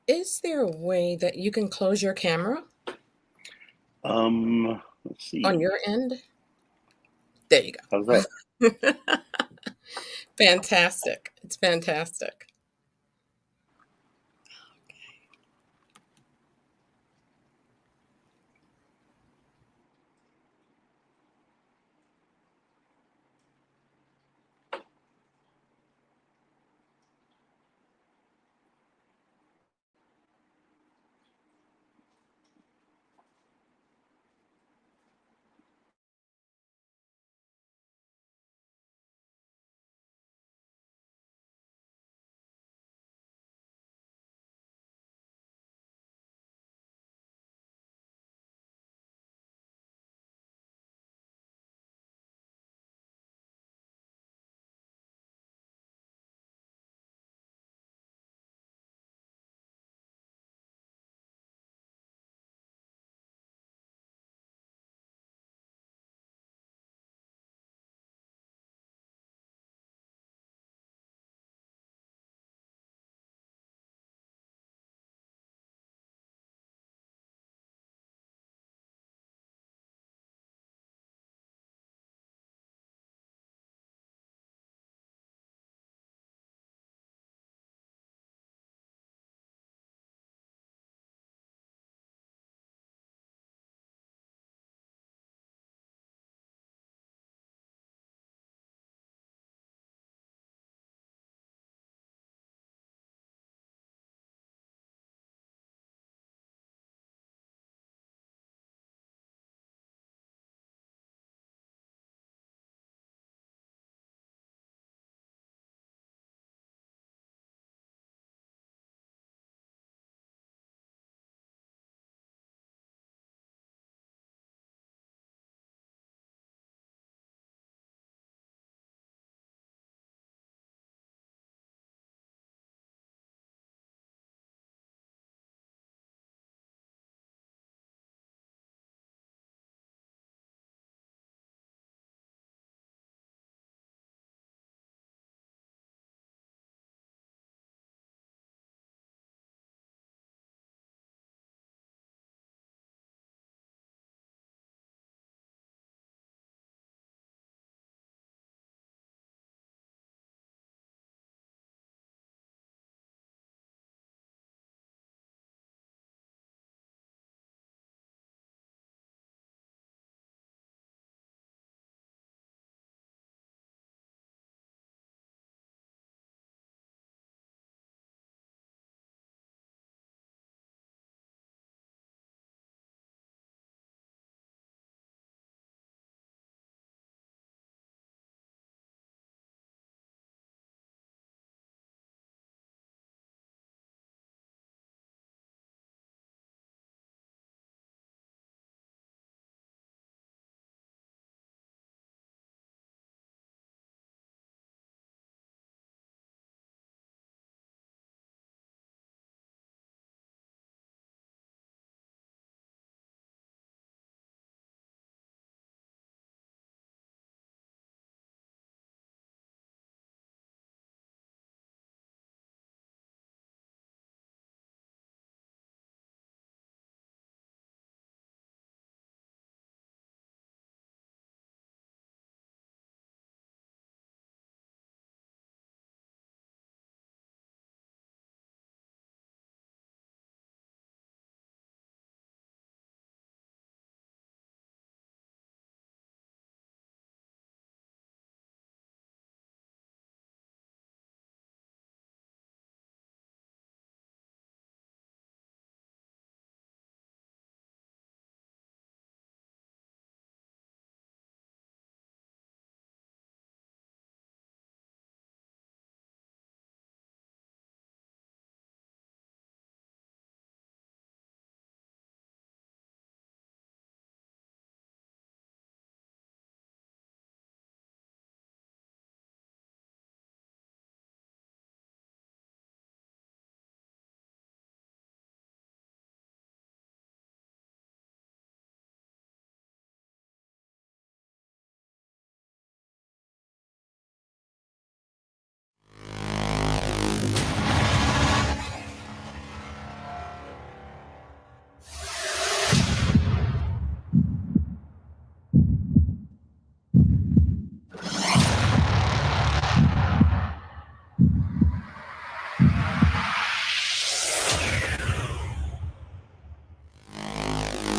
Is there a way that you can close your camera Let's on see. your end? There you How's that? go. Fantastic. It's fantastic.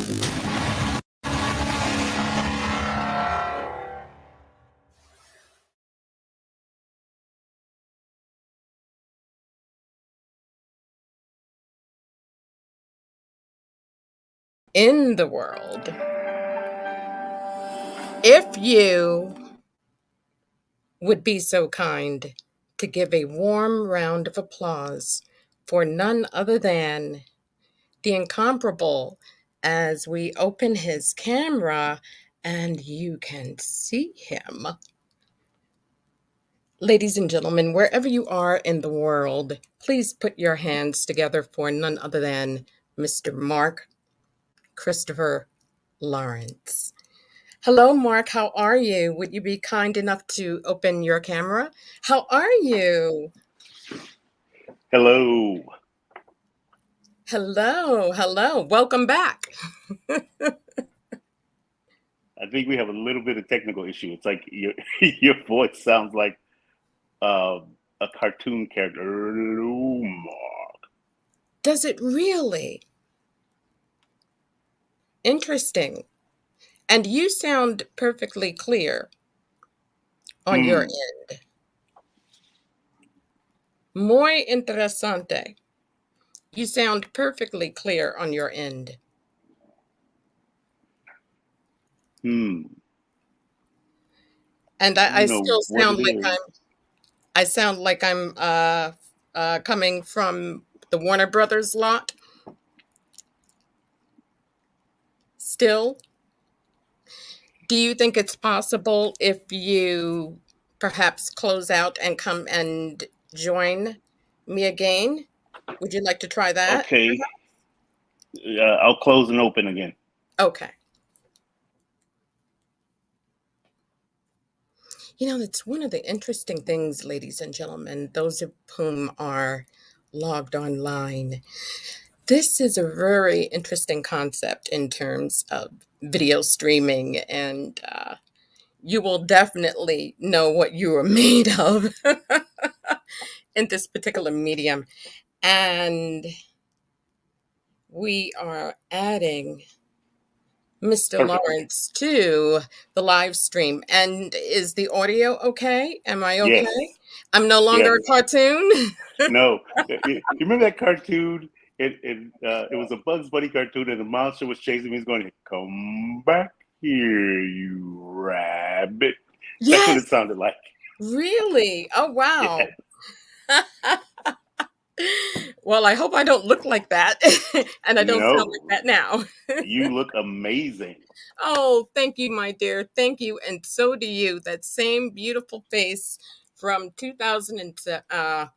In the world. If you would be so kind to give a warm round of applause for none other than the incomparable as we open his camera and you can see him. Ladies and gentlemen, wherever you are in the world, please put your hands together for none other than Mr. Mark Christopher Lawrence. Hello, Mark. How are you? Would you be kind enough to open your camera? How are you? Hello. Hello, hello. Welcome back. I think we have a little bit of technical issue. It's like your your voice sounds like uh, a cartoon character. Hello, Mark. Does it really? Interesting. And you sound perfectly clear on your Hmm. end. Muy interesante. You sound perfectly clear on your end. Hmm. And I I don't know still what it sound like is. I'm coming from the Warner Brothers lot still. Do you think it's possible if you perhaps close out and come and join me again? Would you like to try that? Okay. I'll close and open again. Okay. It's one of the interesting things, ladies and gentlemen, those of whom are logged online. This is a very interesting concept in terms of video streaming, and you will definitely know what you are made of in this particular medium. And we are adding Mr. Perfect. Lawrence to the live stream. And is the audio okay? Am I okay? Yes. I'm no longer a Yes. cartoon? No. You remember that cartoon? It was a Bugs Bunny cartoon, and the monster was chasing me. He's going, "Come back here, you rabbit." That's what Yes, it sounded like. really? Oh, Yeah. wow. Well, I hope I don't look like that and I don't sound like No, that now. you look amazing. Oh, thank you, my dear. Thank you. And so do you. That same beautiful face from 2007. Am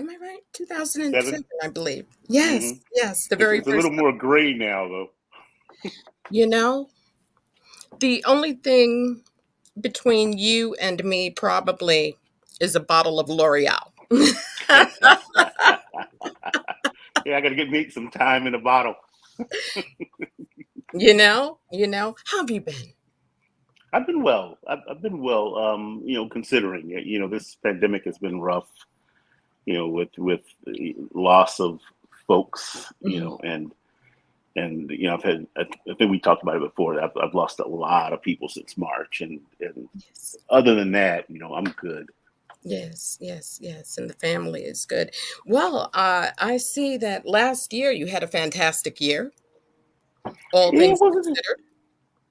I right? 2007, 7. I believe. Yes, Hmm. yes, the It's very it's a first little time. more gray now, though. You know, the only thing between you and me probably is a bottle of L'Oreal. Yeah, I got to get me some time in a bottle. How have you been? I've been well. I've been well. Considering it, this pandemic has been rough. With the loss of folks. Mhm. I've had. I think we talked about it before. I've lost a lot of people since March, and Yes, other than that, I'm good. yes, yes, yes. And the family is good. Well, I see that last year you had a fantastic year, all It things wasn't. considered.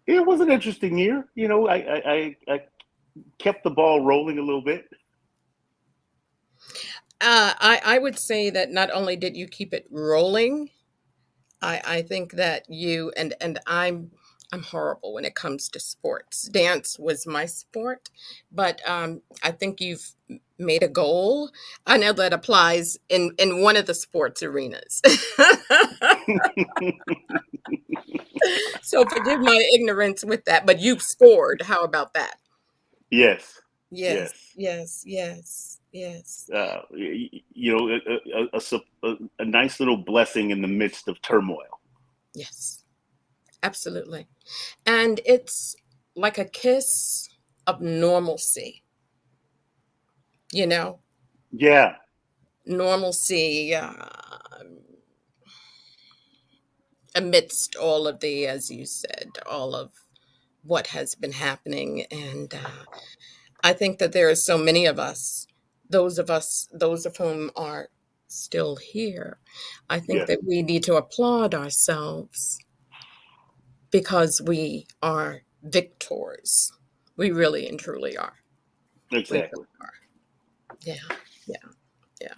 It was an interesting year. I kept the ball rolling a little bit. I would say that not only did you keep it rolling, I think that I'm horrible when it comes to sports. Dance was my sport, but I think you've made a goal. I know that applies in one of the sports arenas. So forgive my ignorance with that, but you've scored. How about that? Yes, Yes, yes. yes, yes, yes, A nice little blessing in the midst of turmoil. yes, absolutely. And it's like a kiss of normalcy, you know, Yeah. normalcy. amidst all of the, as you said, all of what has been happening. And I think that there are so many of us, those of whom are still here. I think Yes, that we need to applaud ourselves because we are victors. We really and truly are. We exactly. really are. Yeah, yeah, yeah.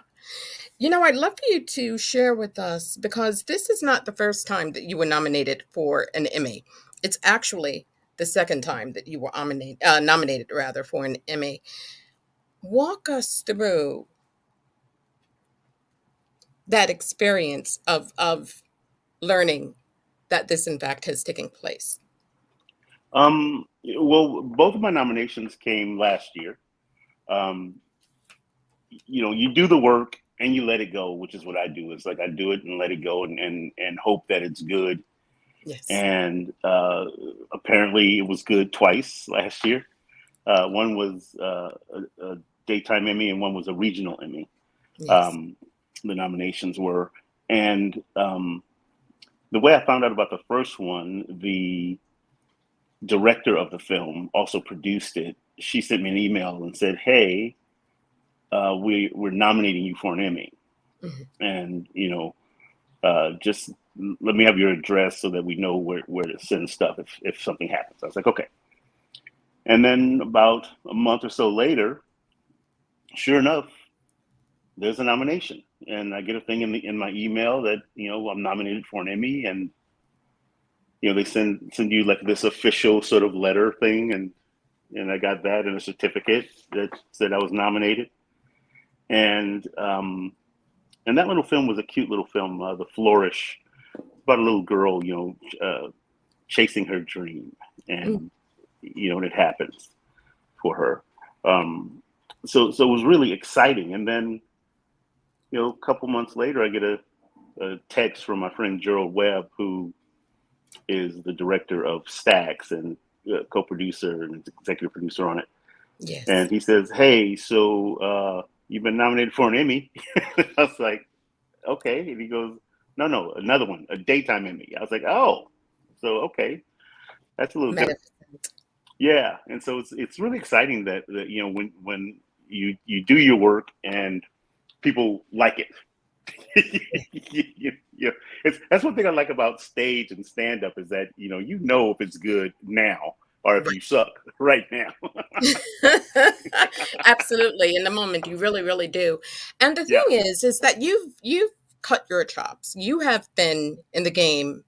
I'd love for you to share with us because this is not the first time that you were nominated for an Emmy. It's actually the second time that you were nominated rather for an Emmy. Walk us through that experience of learning that this in fact has taken place. Well, both of my nominations came last year. Um, you do the work and you let it go, which is what I do. It's like I do it and let it go and hope that it's good. Yes. And apparently, it was good twice last year. One was a daytime Emmy, and one was a regional Emmy. Yes. Um, the nominations were, and the way I found out about the first one, the director of the film also produced it. She sent me an email and said, "Hey, we're nominating you for an Emmy, Mhm. and just let me have your address so that we know where to send stuff if something happens." I was like, "Okay." And then about a month or so later, sure enough, there's a nomination, and I get a thing in my email that I'm nominated for an Emmy, and they send you like this official sort of letter thing, and I got that and a certificate that said I was nominated, and that little film was a cute little film, The Flourish, about a little girl, chasing her dream, Mm. and and it happens for her. So it was really exciting, and then a couple months later, I get a text from my friend Gerald Webb, who is the director of Stacks and co-producer and executive producer on it. Yes. And he says, "Hey, so you've been nominated for an Emmy." I was like, "Okay." And he goes, "No, another one, a daytime Emmy." I was like, "Oh, so okay, that's a little different." Magnificent. Yeah, and so it's really exciting that when you do your work and people like it. That's one thing I like about stage and stand up is that if it's good now or if you Right. suck right now. Absolutely. In the moment, you really, really do. And the thing Yeah, is that you've cut your chops. You have been in the game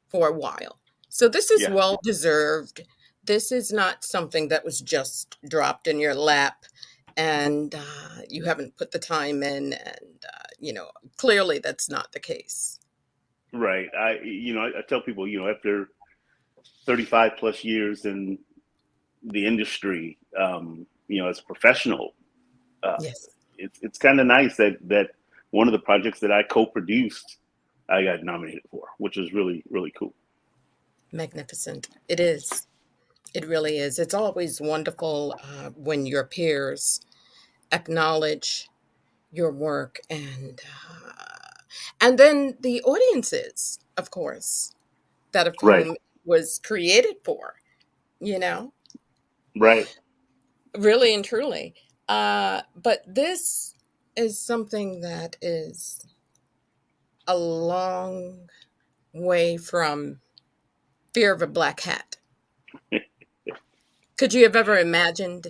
for a while. So this is yeah, well deserved. This is not something that was just dropped in your lap and you haven't put the time in. And, clearly that's not the case. right. I tell people after 35 plus years in the industry, as a professional, uh, Yes. it's kind of nice that one of the projects that I co-produced, I got nominated for, which is really really cool. Magnificent. It is. It really is. It's always wonderful when your peers acknowledge your work and then the audiences, of course, that of Right, whom it was created for, you know, right. really and truly. But this is something that is a long way from fear of a black hat. Could you have ever imagined?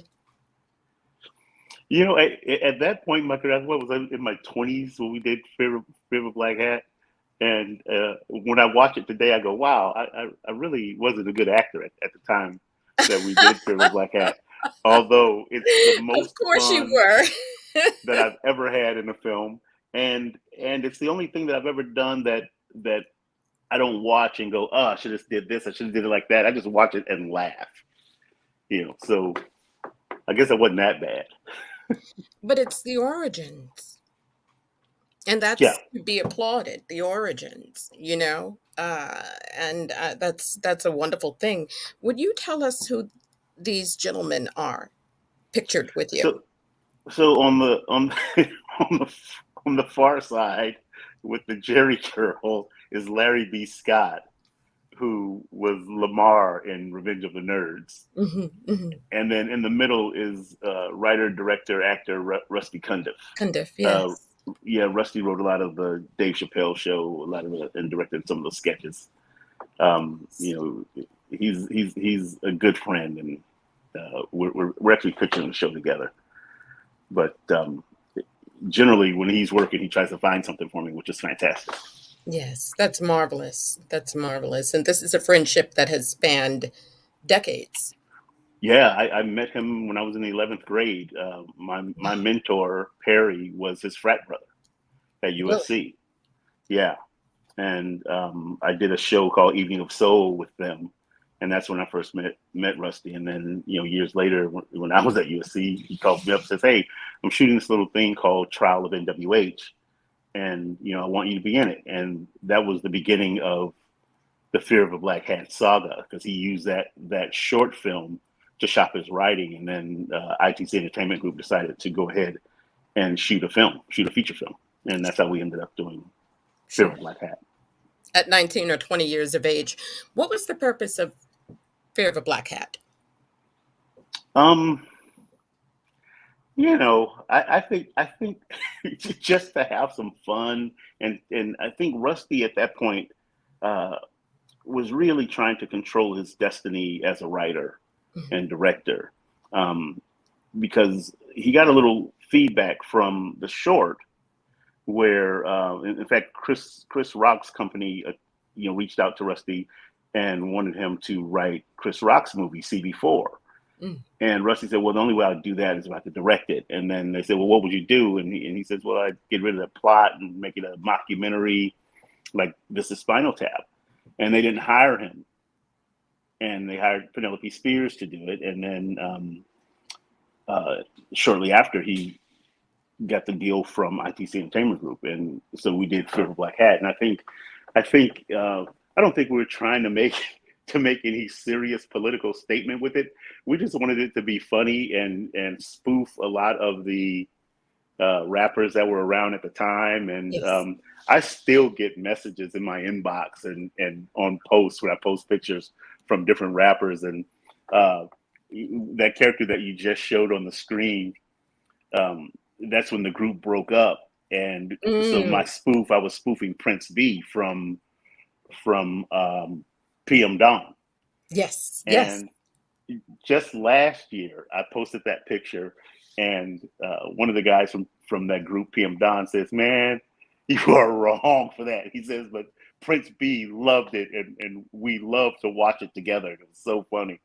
At that point, my career, what was I in my 20s when we did Fear of a Black Hat? And when I watch it today, I go, wow, I really wasn't a good actor at the time that we did Fear of a Black Hat. Although it's the Of most course you fun were. that I've ever had in a film. And it's the only thing that I've ever done that I don't watch and go, oh, I should have did this, I should have did it like that. I just watch it and laugh. So I guess it wasn't that bad. But it's the origins. And Yeah. that's to be applauded, the origins, and that's a wonderful thing. Would you tell us who these gentlemen are pictured with you? So So on the on the on the far side with the Jerry curl is Larry B. Scott, who was Lamar in Revenge of the Nerds. And then in the middle is writer, director, actor Rusty Cundiff. Cundiff, Uh, yes. yeah, Rusty wrote a lot of the Dave Chappelle show, a lot of and directed some of those sketches. He's a good friend, and we're actually pitching the show together. But generally, when he's working, he tries to find something for me, which is fantastic. Yes, that's marvelous. That's marvelous. And this is a friendship that has spanned decades. Yeah, I met him when I was in the 11th grade. My mentor, Perry, was his frat brother at Really? USC. Yeah. And I did a show called Evening of Soul with them. And that's when I first met Rusty. And then, years later, when I was at USC, he called me up and says, "Hey, I'm shooting this little thing called Trial of NWH. And, I want you to be in it." And that was the beginning of the Fear of a Black Hat saga, because he used that short film to shop his writing. And then ITC Entertainment Group decided to go ahead and shoot a feature film. And that's how we ended up doing Fear of a Black Hat. At 19 or 20 years of age, what was the purpose of Fear of a Black Hat? I think just to have some fun, and I think Rusty at that point was really trying to control his destiny as a writer and director, because he got a little feedback from the short, where in fact Chris Rock's company reached out to Rusty and wanted him to write Chris Rock's movie CB4. And Rusty said, "Well, the only way I'd do that is if I could direct it." And then they said, "Well, what would you do?" And he says, "Well, I'd get rid of the plot and make it a mockumentary like This Is Spinal Tap." And they didn't hire him. And they hired Penelope Spears to do it. And then shortly after, he got the deal from ITC Entertainment Group. And so we did Fear of a Black Hat. And I don't think we were trying to make any serious political statement with it. We just wanted it to be funny and spoof a lot of the rappers that were around at the time. And Yes. I still get messages in my inbox and on posts when I post pictures from different rappers. And that character that you just showed on the screen, that's when the group broke up. And so I was spoofing Prince B from PM Dawn. Yes. Yes. And just last year, I posted that picture, and one of the guys from that group, PM Dawn, says, "Man, you are wrong for that." He says, "But Prince B loved it, and we love to watch it together. It was so funny."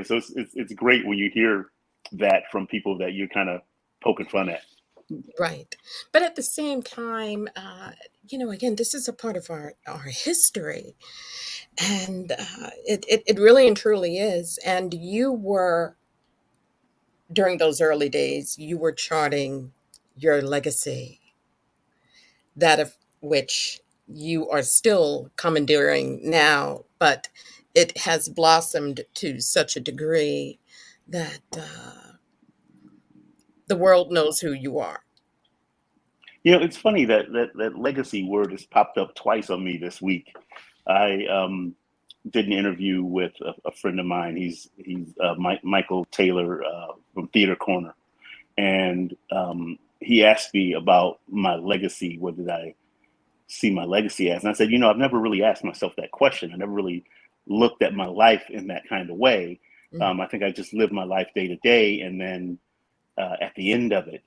So it's great when you hear that from people that you're kind of poking fun at. Right. But at the same time, again, this is a part of our history. And it really and truly is. And during those early days, you were charting your legacy, that of which you are still commandeering now, but it has blossomed to such a degree that the world knows who you are. It's funny that legacy word has popped up twice on me this week. I did an interview with a friend of mine. He's Michael Taylor from Theater Corner, and he asked me about my legacy. What did I see my legacy as? And I said, I've never really asked myself that question. I never really looked at my life in that kind of way. I think I just lived my life day to day, and then at the end of it,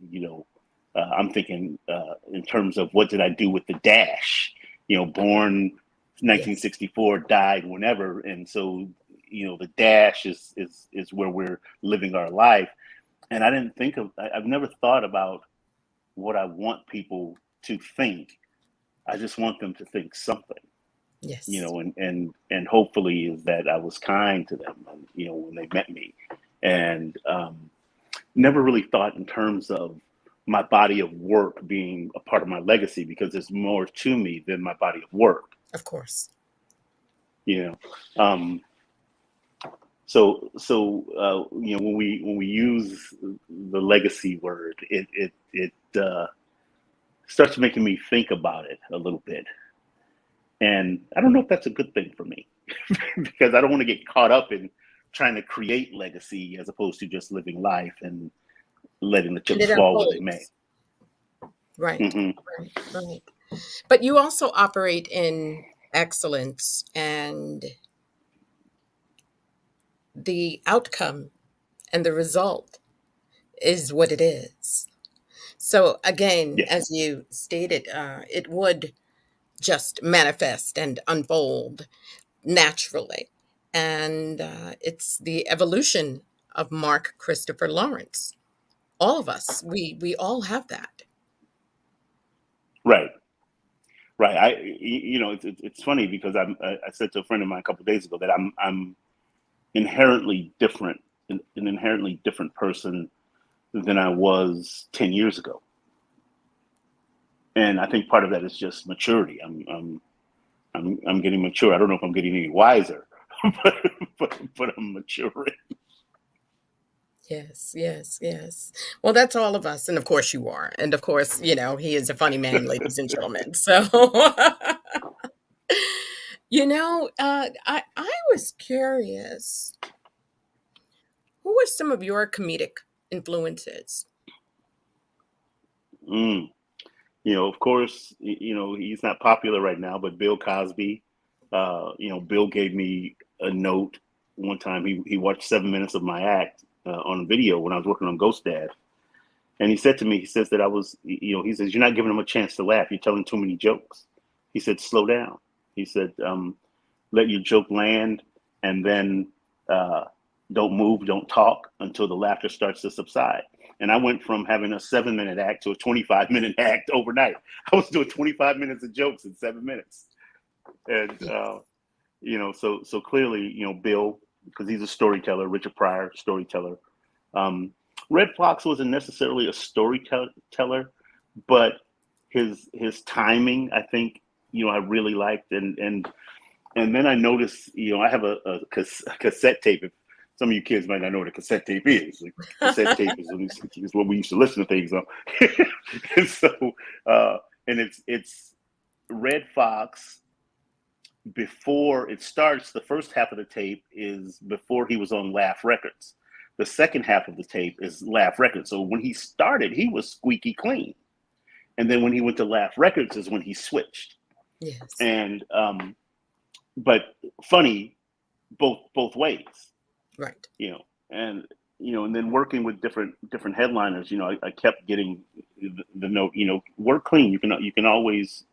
I'm thinking in terms of what did I do with the dash? Born 1964, died whenever, and so the dash is where we're living our life. And I've never thought about what I want people to think. I just want them to think something. Yes. And hopefully is that I was kind to them, when they met me, and never really thought in terms of my body of work being a part of my legacy, because there's more to me than my body of work. Of course. So when we use the legacy word, it starts making me think about it a little bit. And I don't know if that's a good thing for me because I don't want to get caught up in trying to create legacy as opposed to just living life and letting the And chips it fall where they may. unfolds. Right, Hmm. right, right. But you also operate in excellence, and the outcome and the result is what it is. So again, Yes. as you stated, it would just manifest and unfold naturally. And it's the evolution of Mark Christopher Lawrence. All of us, we all have that. Right. Right. It's funny because I said to a friend of mine a couple of days ago that I'm inherently different, an inherently different person than I was 10 years ago. And I think part of that is just maturity. I'm getting mature. I don't know if I'm getting any wiser, but but I'm maturing. Yes, yes, yes. Well, that's all of us, and of course you are, and of course, he is a funny man, ladies and gentlemen. So, I was curious, who were some of your comedic influences? Mm. Of course, he's not popular right now, but Bill Cosby. Bill gave me a note one time. He watched 7 minutes of my act on video when I was working on Ghost Dad, and he said to me, he says that I was, he says you're not giving him a chance to laugh. You're telling too many jokes. He said slow down. He said let your joke land, and then uh, don't move, don't talk until the laughter starts to subside. And I went from having a 7 minute act to a 25-minute act overnight. I was doing 25 minutes of jokes in 7 minutes. And, so clearly, Bill, because he's a storyteller, Richard Pryor, storyteller. Um, Red Fox wasn't necessarily a storyteller, but his timing, I think, I really liked. And then I noticed, I have a cassette tape. If some of you kids might not know what a cassette tape is. Like, cassette tape is what we used to listen to things on. And so, uh, and it's Red Fox. Before it starts, the first half of the tape is before he was on Laugh Records. The second half of the tape is Laugh Records. So when he started, he was squeaky clean. And then when he went to Laugh Records is when he switched. Yes, And but funny both ways, right. you know, and and then working with different headliners, I kept getting the note, work clean. You can always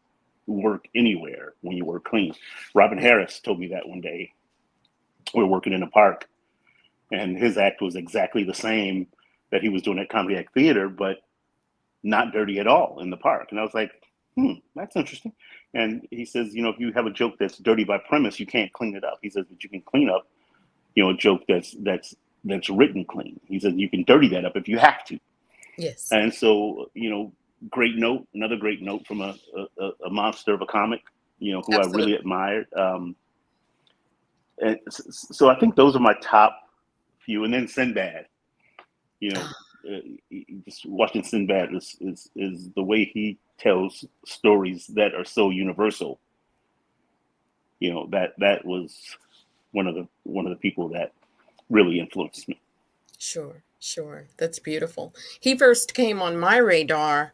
work anywhere when you work clean. Robin Yeah. Harris told me that one day. We were working in a park, and his act was exactly the same that he was doing at Comedy Act Theater, but not dirty at all in the park. And I was like, that's interesting. And he says, if you have a joke that's dirty by premise, you can't clean it up. He says, but you can clean up, a joke that's written clean. He said you can dirty that up if you have to. Yes, And so, great note, another great note from a monster of a comic, who I absolutely. really admired. And so I think those are my top few. And then Sinbad, you know, just watching Sinbad is the way he tells stories that are so universal. That was one of the people that really influenced me. Sure, sure. That's beautiful. He first came on my radar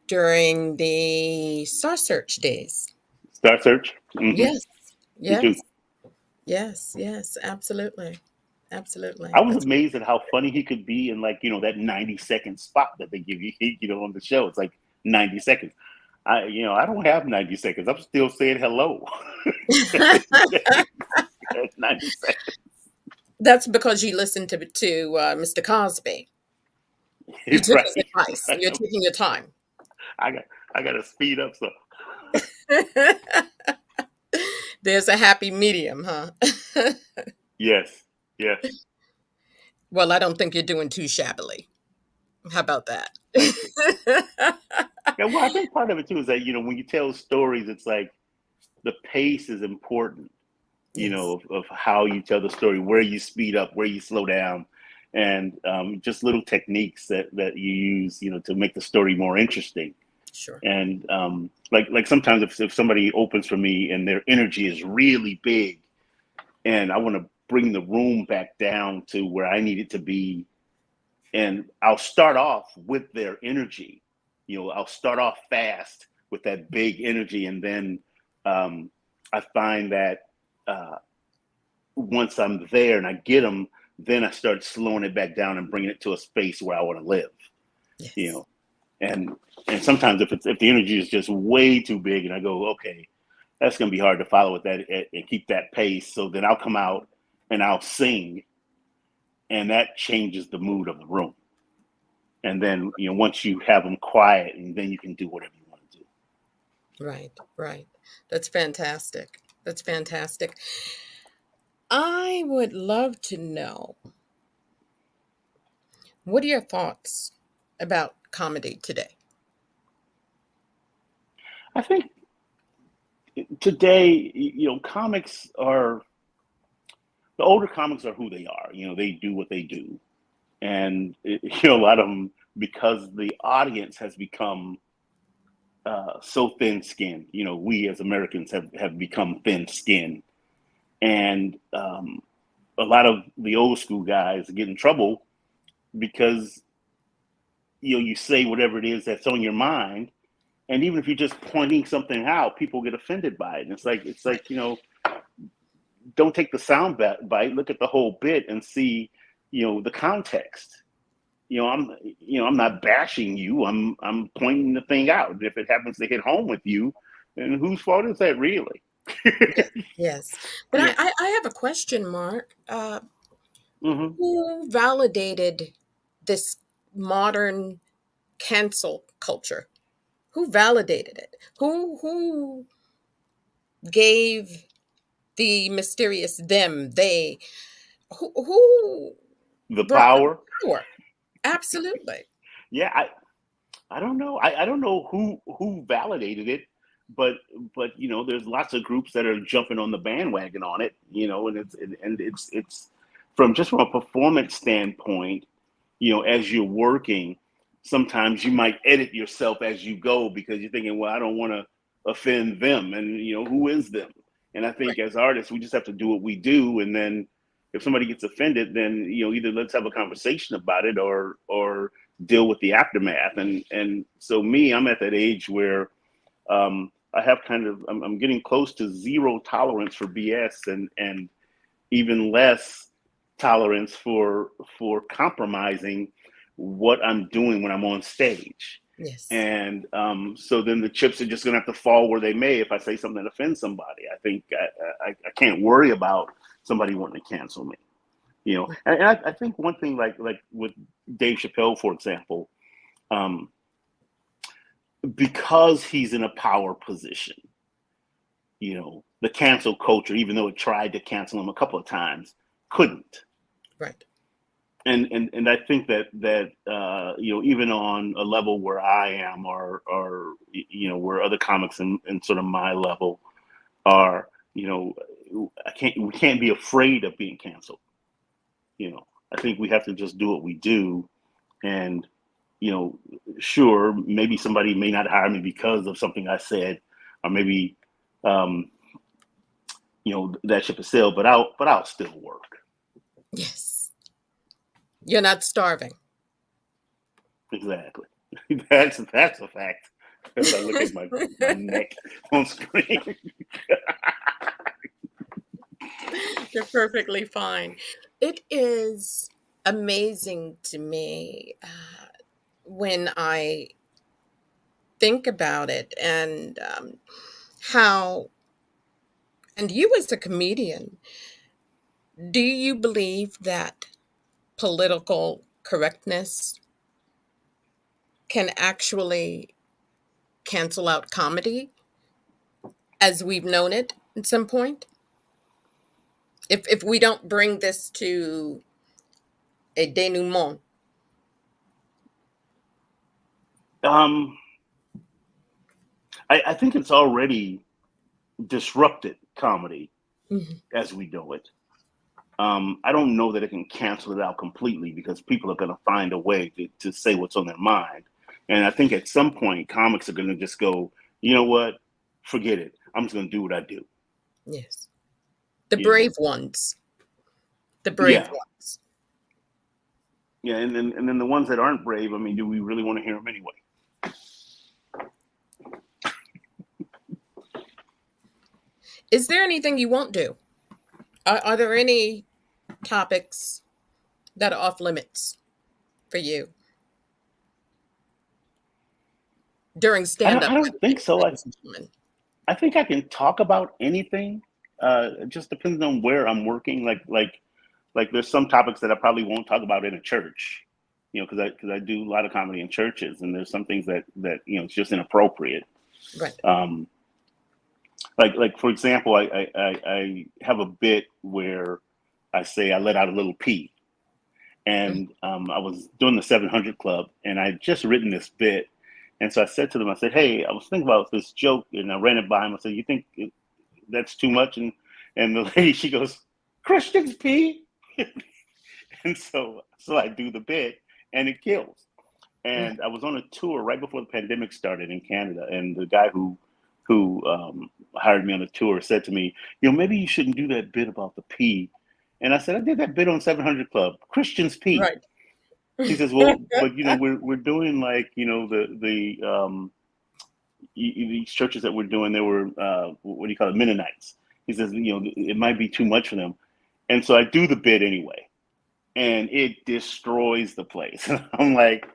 during the Star Search days. Star Search, Yes, me too. yes, yes, yes, absolutely. I Absolutely. was That's amazed at how funny he could be in, like, that 90-second spot that they give you, on the show. It's like 90 seconds. I don't have 90 seconds. I'm still saying hello. 90 seconds. that's because you listened to Mr. Cosby. You took his Right. advice. You're taking your time. I got I got to speed up. So There's a happy medium, huh? yes, yes. Well, I don't think you're doing too shabbily. How about that? Thank you. Yeah, well, I think part of it too is that when you tell stories, it's like the pace is important. Yes, Of how you tell the story, where you speed up, where you slow down, and just little techniques that you use, to make the story more interesting. Sure. And like sometimes if somebody opens for me and their energy is really big, and I want to bring the room back down to where I need it to be, and I'll start off with their energy. I'll start off fast with that big energy, and then I find that uh, once I'm there and I get them, then I start slowing it back down and bringing it to a space where I want to live. You Yes. know, and sometimes if the energy is just way too big, and I go, okay, that's going to be hard to follow with that and keep that pace. So then I'll come out and I'll sing, and that changes the mood of the room. And then once you have them quiet, and then you can do whatever you want to do. Right, right. That's fantastic. That's fantastic. I would love to know, what are your thoughts about comedy today? I think today, comics are the older comics are who they are. They do what they do, and a lot of them, because the audience has become so thin-skinned. We as Americans have become thin-skinned, and a lot of the old school guys get in trouble because you say whatever it is that's on your mind, and even if you're just pointing something out, people get offended by it. And it's like don't take the sound bite, look at the whole bit and see the context. I'm not bashing you. I'm pointing the thing out. If it happens to hit home with you, then whose fault is that really? Yes, yes. But Yeah. I have a question, Mark. Hmm. Who validated this modern cancel culture? Who validated it? Who gave the mysterious them, they, who The brought the power. power? Absolutely. Yeah, I don't know. I don't know who validated it, but there's lots of groups that are jumping on the bandwagon on it. And it's from a performance standpoint. As you're working, sometimes you might edit yourself as you go because you're thinking, well, I don't want to offend them, and who is them? And I think Right. as artists, we just have to do what we do, and then if somebody gets offended, then either let's have a conversation about it or deal with the aftermath. And so me, I'm at that age where I have I'm getting close to zero tolerance for BS and even less tolerance for compromising what I'm doing when I'm on stage. Yes. And so then the chips are just going to have to fall where they may if I say something that offends somebody. I think I can't worry about somebody wanting to cancel me. And I think one thing like with Dave Chappelle, for example, um, because he's in a power position, the cancel culture, even though it tried to cancel him a couple of times, couldn't. Right. And I think that even on a level where I am, or where other comics in sort of my level are, we can't be afraid of being canceled. I think we have to just do what we do, and sure, maybe somebody may not hire me because of something I said, or maybe um, that ship has sailed, but I'll still work. Yes. You're not starving. Exactly. That's a fact. As I look at my neck on screen. You're perfectly fine. It is amazing to me when I think about it, and how, and you as a comedian, do you believe that political correctness can actually cancel out comedy as we've known it at some point? If we don't bring this to a denouement. um, I think it's already disrupted comedy Mhm. as we know it. I don't know that it can cancel it out completely because people are going to find a way to say what's on their mind. And I think at some point, comics are going to just go, you know what? Forget it. I'm just going to do what I do. Yes. The You know? brave ones. The brave Yeah. ones. Yeah. And then the ones that aren't brave, I mean, do we really want to hear them anyway? Is there anything you won't do? Are there any topics that are off limits for you during stand I up, don't think so. ladies and gentlemen? I think I can talk about anything. It just depends on where I'm working. Like there's some topics that I probably won't talk about in a church, because I do a lot of comedy in churches, and there's some things that it's just inappropriate. Right. Um, like for example, I have a bit where I say I let out a little pee, Mm. and I was doing the 700 Club, and I just written this bit, and so I said to them, I said, "Hey, I was thinking about this joke," and I ran it by him. I said, "You think that's too much?" And the lady, she goes, "Christians pee," and so I do the bit, and it kills. Mm. And I was on a tour right before the pandemic started in Canada, and the guy who hired me on the tour said to me, maybe you shouldn't do that bit about the pee. And I said, I did that bit on 700 Club. Christians pee. Right. He says, well, but we're doing like these churches that we're doing. They were what do you call it, Mennonites. He says, it might be too much for them. And so I do the bit anyway, and it destroys the place. I'm like,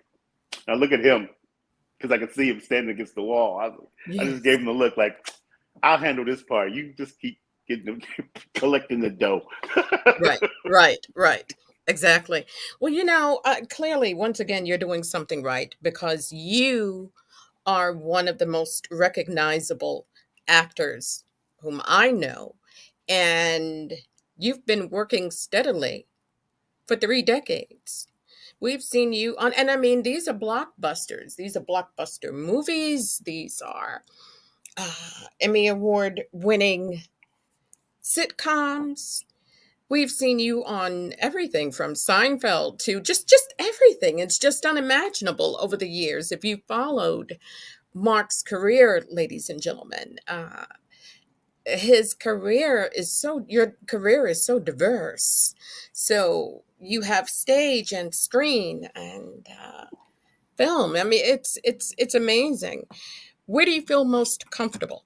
I look at him because I could see him standing against the wall. I just Yes. gave him a look like, I'll handle this part. You just keep collecting the dough. Right. Right. Right. Exactly. Well, clearly, once again, you're doing something right because you are one of the most recognizable actors whom I know. And you've been working steadily for 3 decades. We've seen you on, and I mean, these are blockbusters. These are blockbuster movies. These are Emmy Award winning sitcoms. We've seen you on everything from Seinfeld to just everything. It's just unimaginable over the years. If you followed Mark's career, ladies and gentlemen, your career is so diverse. So you have stage and screen and film. I mean, it's amazing. Where do you feel most comfortable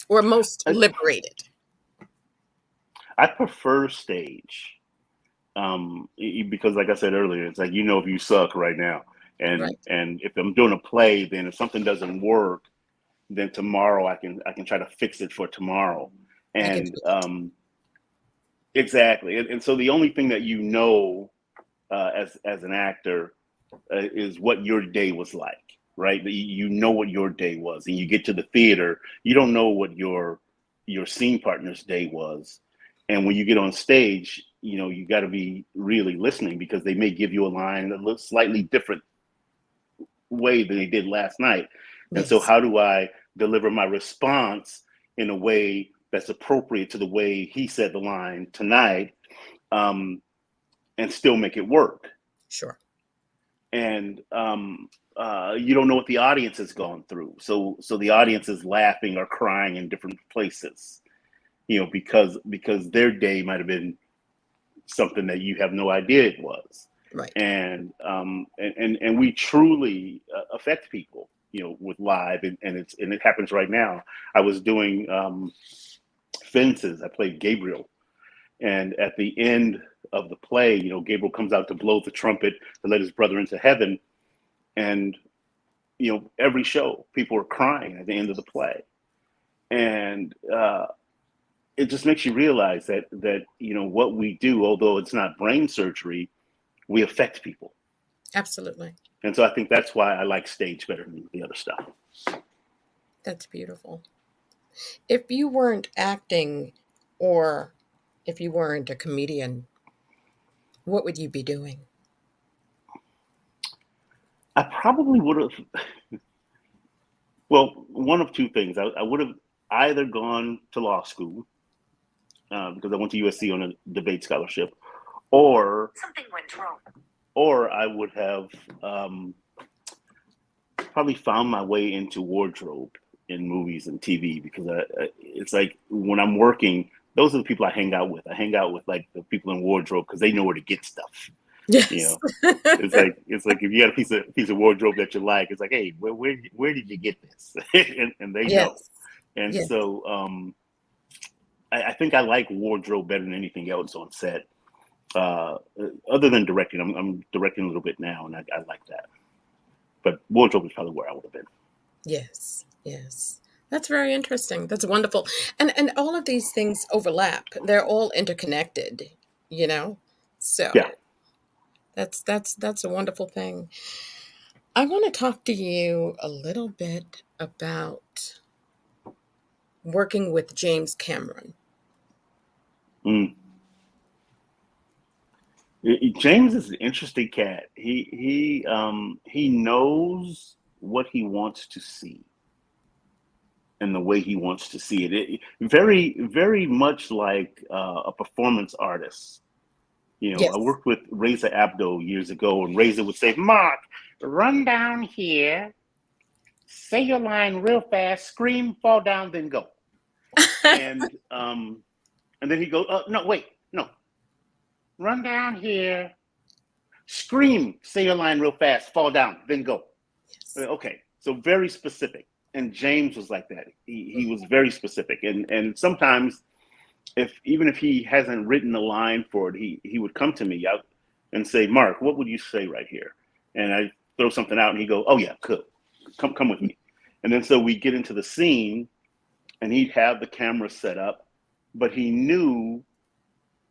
or most I, liberated? I prefer stage because, like I said earlier, it's like if you suck right now, and Right. and if I'm doing a play, then if something doesn't work, then tomorrow I can try to fix it for tomorrow, I can and do that. exactly, and so the only thing that as an actor is what your day was like, right? You know what your day was, and you get to the theater, you don't know what your scene partner's day was, and when you get on stage, you got to be really listening because they may give you a line that looks slightly different way than they did last night, and so Yes. how do I deliver my response in a way that's appropriate to the way he said the line tonight, um, and still make it work? Sure. And you don't know what the audience has gone through. So the audience is laughing or crying in different places, because their day might have been something that you have no idea it was. Right. And we truly affect people, with live, and it happens right now. I was doing Fences. I played Gabriel, and at the end of the play, Gabriel comes out to blow the trumpet to let his brother into heaven. And every show people are crying at the end of the play, and it just makes you realize that what we do, although it's not brain surgery, we affect people. Absolutely. And so I think that's why I like stage better than the other stuff. That's beautiful. If you weren't acting or if you weren't a comedian, what would you be doing? I probably would have, well, one of two things. I would have either gone to law school, because I went to USC on a debate scholarship, or Something went wrong. or I would have probably found my way into wardrobe in movies and TV because it's like when I'm working, those are the people I hang out with. I hang out with like the people in wardrobe because they know where to get stuff. You Yes. know, it's like if you got a piece of wardrobe that you like, it's like, hey, where did you get this? And they know. Yes. And Yes. so I think I like wardrobe better than anything else on set. Uh, Other than directing, I'm directing a little bit now, and I like that. But wardrobe is probably where I would have been. Yes. Yes. That's very interesting. That's wonderful. And all of these things overlap. They're all interconnected, you know? Yeah. So that's a wonderful thing. I want to talk to you a little bit about working with James Cameron. Mm. James is an interesting cat. He knows what he wants to see and the way he wants to see it. Very very much like a performance artist. You know, I Yes. worked with Reza Abdo years ago, and Reza would say, "Mark, run down here, say your line real fast, scream, fall down, then go." And and then he goes, "No, wait, no, run down here, scream, say your line real fast, fall down, then go." Yes. Okay, so very specific. And James was like that. He was very specific, and sometimes even if he hasn't written a line for it, he would come to me out and say, "Mark, what would you say right here?" And I throw something out, and he go, "Oh yeah, cool, come with me." And then so we get into the scene, and he'd have the camera set up, but he knew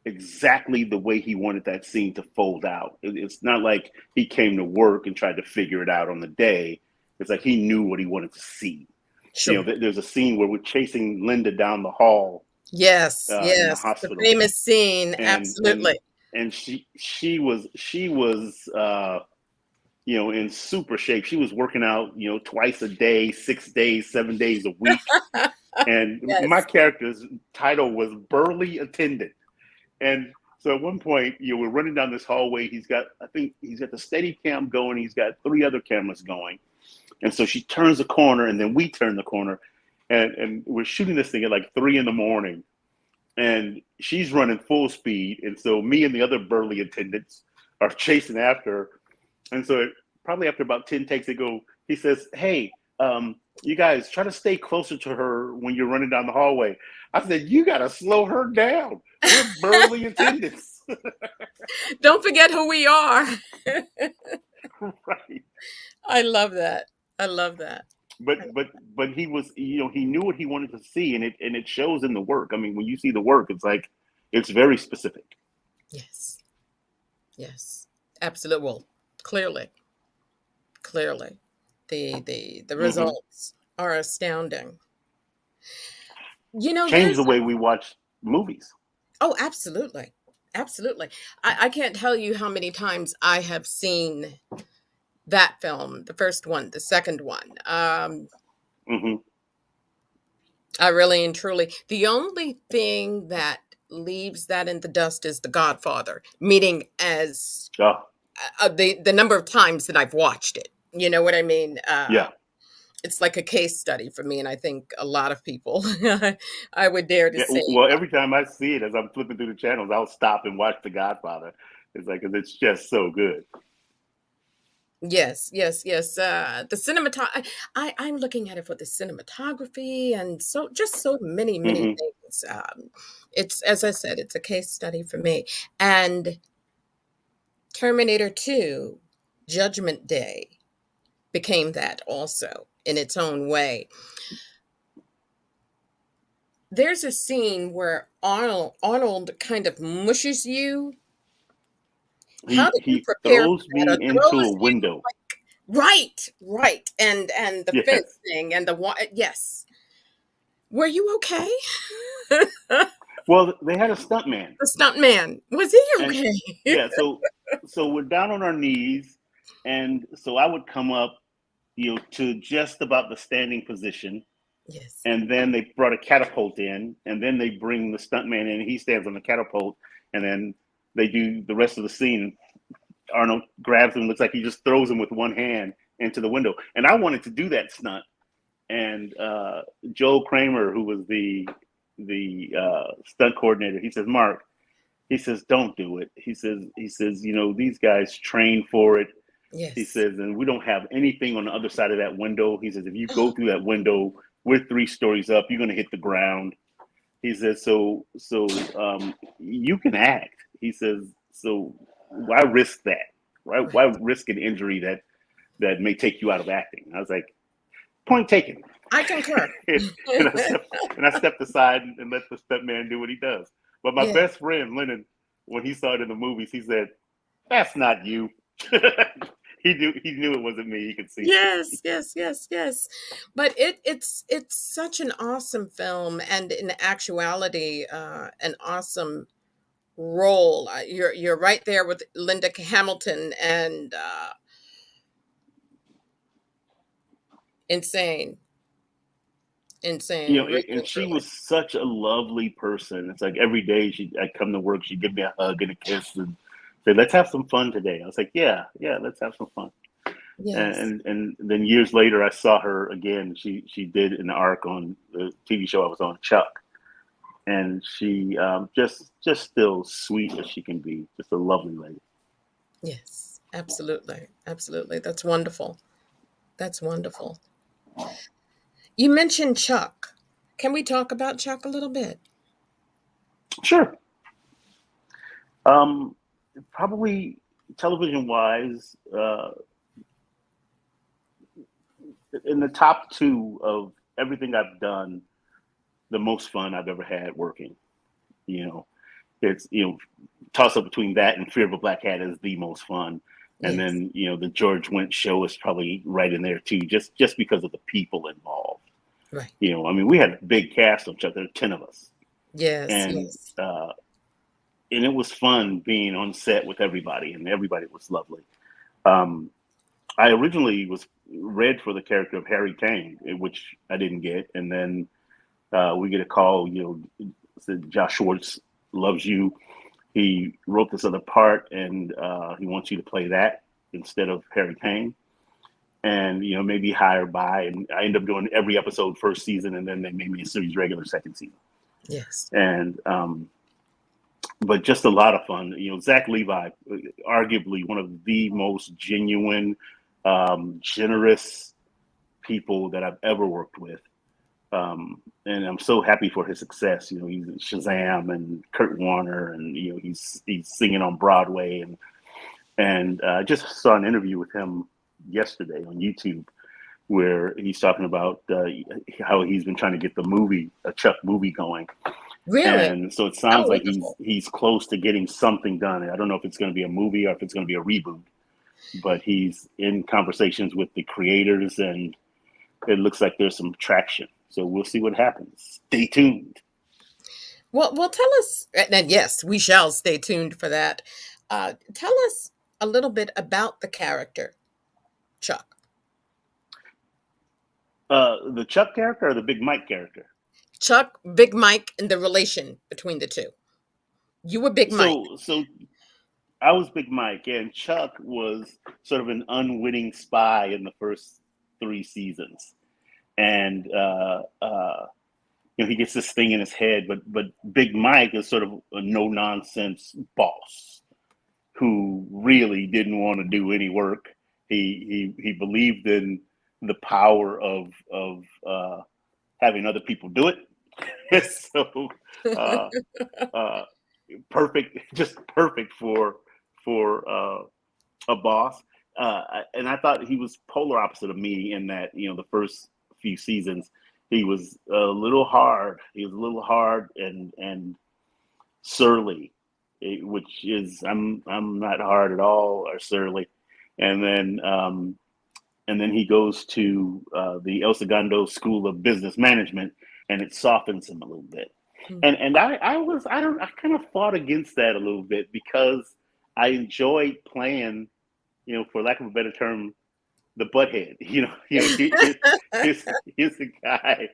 exactly the way he wanted that scene to fold out. It's not like he came to work and tried to figure it out on the day. It's like he knew what he wanted to see. You Sure. know, there's a scene where we're chasing Linda down the hall Yes. in the Yes. The hospital, famous scene. and Absolutely. she was you know, in super shape. She was working out, you know, twice a day, 6 days, 7 days a week. And my Yes. character's title was Burly Attendant. And so at one point, you know, we're running down this hallway. I think he's got the steady cam going. He's got three other cameras going. And so she turns the corner, and then we turn the corner, and we're shooting this thing at like 3 in the morning. And she's running full speed. And so me and the other burly attendants are chasing after her. And so probably after about 10 takes, he says, "Hey, you guys try to stay closer to her when you're running down the hallway." I said, "You got to slow her down. We're burly attendants." Don't forget who we are. Right. I love that. I love that. But he was, you know, he knew what he wanted to see, and it shows in the work. I mean, when you see the work, it's like it's very specific. Yes. Yes. Absolutely. Well, clearly, clearly, the Hmm. results are astounding. You know, Change there's the way we watch movies. oh, absolutely. Absolutely. I can't tell you how many times I have seen that film, the first one, the second one. Hmm. I really and truly, the only thing that leaves that in the dust is The Godfather, meaning as Oh, the number of times that I've watched it. You know what I mean? yeah. It's like a case study for me, and I think a lot of people, I would dare to Yeah, say, well, every time I see it, as I'm flipping through the channels, I'll stop and watch The Godfather. It's like, 'cause it's just so good. yes, yes, yes. The I'm looking at it for the cinematography and so just so many, many Hmm. things. It's as I said, it's a case study for me. And Terminator 2, Judgment Day became that also in its own way. There's a scene where Arnold kind of mushes you. How did you He prepare for throws that? Or me into a throws you window. right, right, and the Yes. fencing and the yes. Were you okay? Well, they had a stuntman, The stunt man, was he and okay? yeah, so we're down on our knees, and so I would come up, you know, to just about the standing position, Yes. and then they brought a catapult in, and then they bring the stuntman in, and he stands on the catapult, and then they do the rest of the scene. Arnold grabs him, looks like he just throws him with one hand, into the window. And I wanted to do that stunt. And Joel Kramer, who was the stunt coordinator, he says, Mark, he says, don't do it. He says, you know, these guys train for it. He Yes. says, and we don't have anything on the other side of that window. He says, if you go through that window, we're 3 stories up, you're going to hit the ground. He says, so you can act. He says, so why risk that? Why Right. risk an injury that may take you out of acting? I was like, point taken. I concur. And I stepped aside and let the step man do what he does. But my Yeah. best friend, Lennon, when he saw it in the movies, he said, that's not you. He knew it wasn't me. He could see. Yes, yes, yes, yes. But it's such an awesome film, and in actuality, an awesome role. You're right there with Linda Hamilton and insane, You insane, know, really and and she truly. was such a lovely person. It's like every day I'd come to work, she'd give me a hug and a kiss and say, let's have some fun today. I was like, yeah, let's have some fun. Yes. And then years later, I saw her again. She did an arc on the TV show I was on, Chuck, and she just still sweet as she can be, just a lovely lady. Yes. Absolutely. Absolutely. That's wonderful. That's wonderful. You mentioned Chuck. Can we talk about Chuck a little bit? Sure. Probably television wise, in the top 2 of everything I've done, the most fun I've ever had working. You know, it's, you know, toss up between that and Fear of a Black Hat is the most fun. And Yes. then, you know, the George Wendt show is probably right in there too, just because of the people involved. Right. You know, I mean, we had a big cast on Chuck. There were 10 of us, Yes. and Yes. and it was fun being on set with everybody, and everybody was lovely. Um, I originally was read for the character of Harry Kane, which I didn't get, and then we get a call. You know, said Josh Schwartz loves you. He wrote this other part, and he wants you to play that instead of Harry Kane. And you know, maybe hire by, and I ended up doing every episode first season, and then they made me a series regular second season. Yes. And but just a lot of fun. You know, Zach Levi, arguably one of the most genuine, generous people that I've ever worked with. And I'm so happy for his success. You know, he's in Shazam and Kurt Warner, and you know, he's singing on Broadway, and I just saw an interview with him yesterday on YouTube where he's talking about how he's been trying to get the movie, a Chuck movie, going. Really? And so it How sounds like wonderful. he's close to getting something done. I don't know if it's going to be a movie or if it's going to be a reboot, but he's in conversations with the creators, and it looks like there's some traction. So we'll see what happens. Stay tuned. Well, tell us, and yes, we shall stay tuned for that. Tell us a little bit about the character, Chuck. The Chuck character or the Big Mike character? Chuck, Big Mike, and the relation between the two. You were Big Mike. So I was Big Mike, and Chuck was sort of an unwitting spy in the first 3 seasons, and you know, he gets this thing in his head. But Big Mike is sort of a no nonsense boss who really didn't want to do any work. He believed in the power of having other people do it. Yes. So uh, uh, perfect, just perfect for a boss. And I thought he was polar opposite of me in that, you know, the first few seasons he was a little hard. He was a little hard and surly, which is I'm not hard at all or surly. And then he goes to the El Segundo School of Business Management, and it softens him a little bit. Mm. And I kind of fought against that a little bit because I enjoyed playing, you know, for lack of a better term, the butthead. He's the guy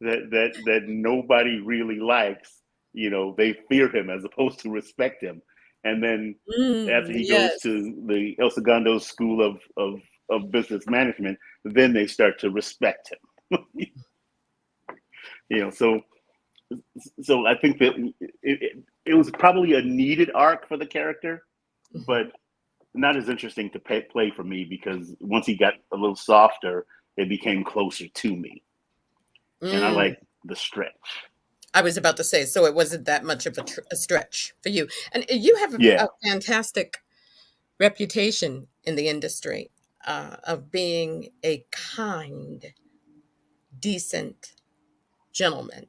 that nobody really likes. You know, they fear him as opposed to respect him. And then after he goes Yes. to the El Segundo School of of business management, then they start to respect him. So I think that it was probably a needed arc for the character, but not as interesting to play for me, because once he got a little softer, it became closer to me, and I like the stretch. I was about to say, so it wasn't that much of a stretch for you. And you have Yeah, a fantastic reputation in the industry of being a kind, decent gentleman.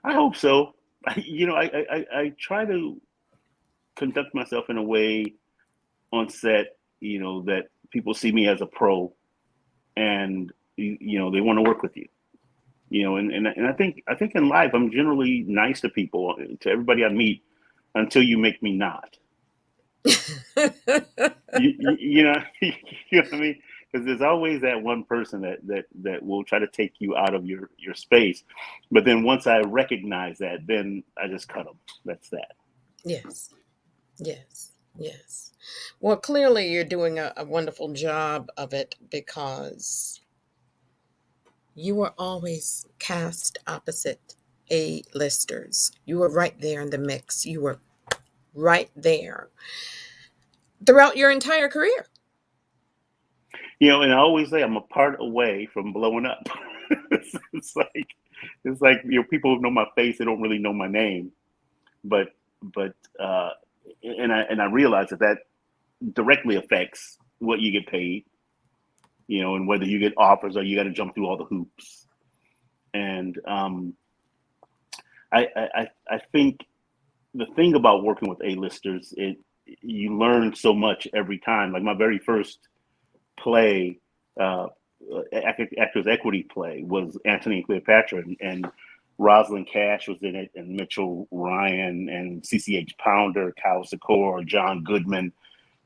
I hope so. I try to conduct myself in a way on set, that people see me as a pro, and they want to work with you. And I think in life I'm generally nice to people, to everybody I meet, until you make me not. You know, you know what I mean? Because there's always that one person that will try to take you out of your space, but then once I recognize that, then I just cut them. That's that. Yes, yes, yes. Well, clearly you're doing a wonderful job of it, because you were always cast opposite A-listers. You were right there in the mix. You were right there throughout your entire career. And I always say I'm a part away from blowing up. it's like people who know my face, they don't really know my name, but and I realize that directly affects what you get paid, and whether you get offers or you got to jump through all the hoops. And I think the thing about working with A-listers, you learn so much every time. Like my very first play, Actors Equity play, was Antony and Cleopatra, and Rosalind Cash was in it, and Mitchell Ryan, and CCH Pounder, Kyle Secor, John Goodman.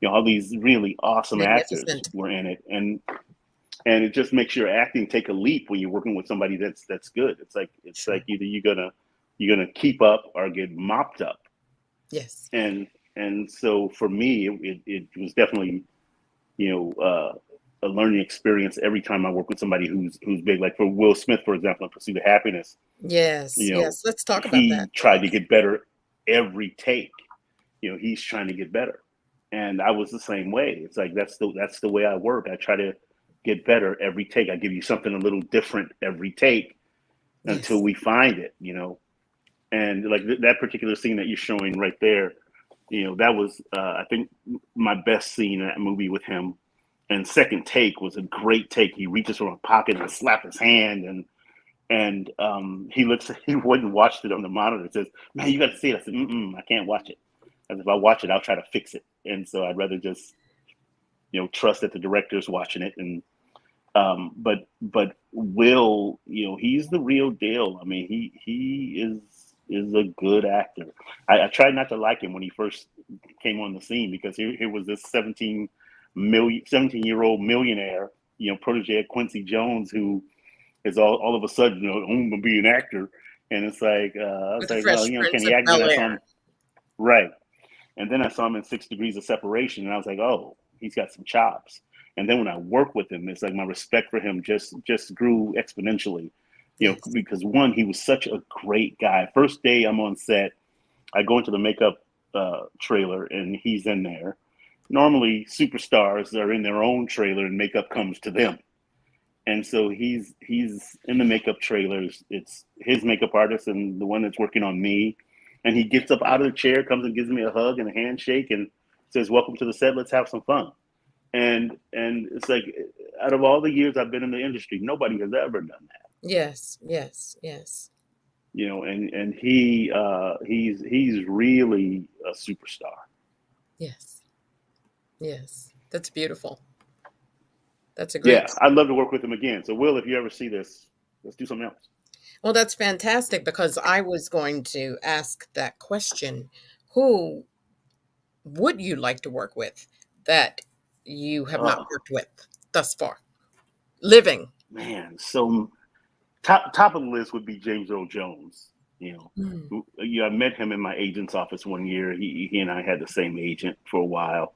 All these really awesome actors Magnificent. were in it, and it just makes your acting take a leap when you're working with somebody that's good. It's Sure. like either you're gonna keep up or get mopped up. Yes. And so for me, it was definitely, you know a learning experience every time I work with somebody who's big. Like for Will Smith, for example, in Pursuit of Happiness, Yes. Yes. Let's talk about that. he tried to get better every take. He's trying to get better, and I was the same way. It's like that's the way I work. I try to get better every take. I give you something a little different every take until Yes. we find it. And like that particular scene that you're showing right there, that was I think my best scene in that movie with him. And second take was a great take. He reaches from a pocket and slaps his hand, and he wouldn't watch it on the monitor. It says, "Man, you got to see it." I said, I can't watch it. As if I watch it, I'll try to fix it. And so I'd rather just trust that the director's watching it. And but Will, he's the real deal. I mean, he is a good actor. I tried not to like him when he first came on the scene, because here was this 17-year-old millionaire, protege of Quincy Jones, who is all of a sudden, I'm gonna be an actor. And it's like I With was the like, well, Fresh can Prince he of act? Then I saw Bel-Air. him, right, and then I saw him in 6 Degrees of Separation, and I was like, oh, he's got some chops. And then when I work with him, it's like my respect for him just grew exponentially. Yes. Because one, he was such a great guy. First day I'm on set, I go into the makeup trailer, and he's in there. Normally, superstars are in their own trailer, and makeup comes to them. And so he's in the makeup trailers. It's his makeup artist and the one that's working on me. And he gets up out of the chair, comes and gives me a hug and a handshake, and says, "Welcome to the set. Let's have some fun." And it's like, out of all the years I've been in the industry, nobody has ever done that. Yes. Yes. Yes. And he's really a superstar. Yes. Yes. That's beautiful. That's a Yeah, great. I'd love to work with him again. So Will, if you ever see this, let's do something else. Well, that's fantastic, because I was going to ask that question. Who would you like to work with that you have not Oh worked with thus far? Living. man, so top of the list would be James Earl Jones. Mm. I met him in my agent's office one year. He and I had the same agent for a while,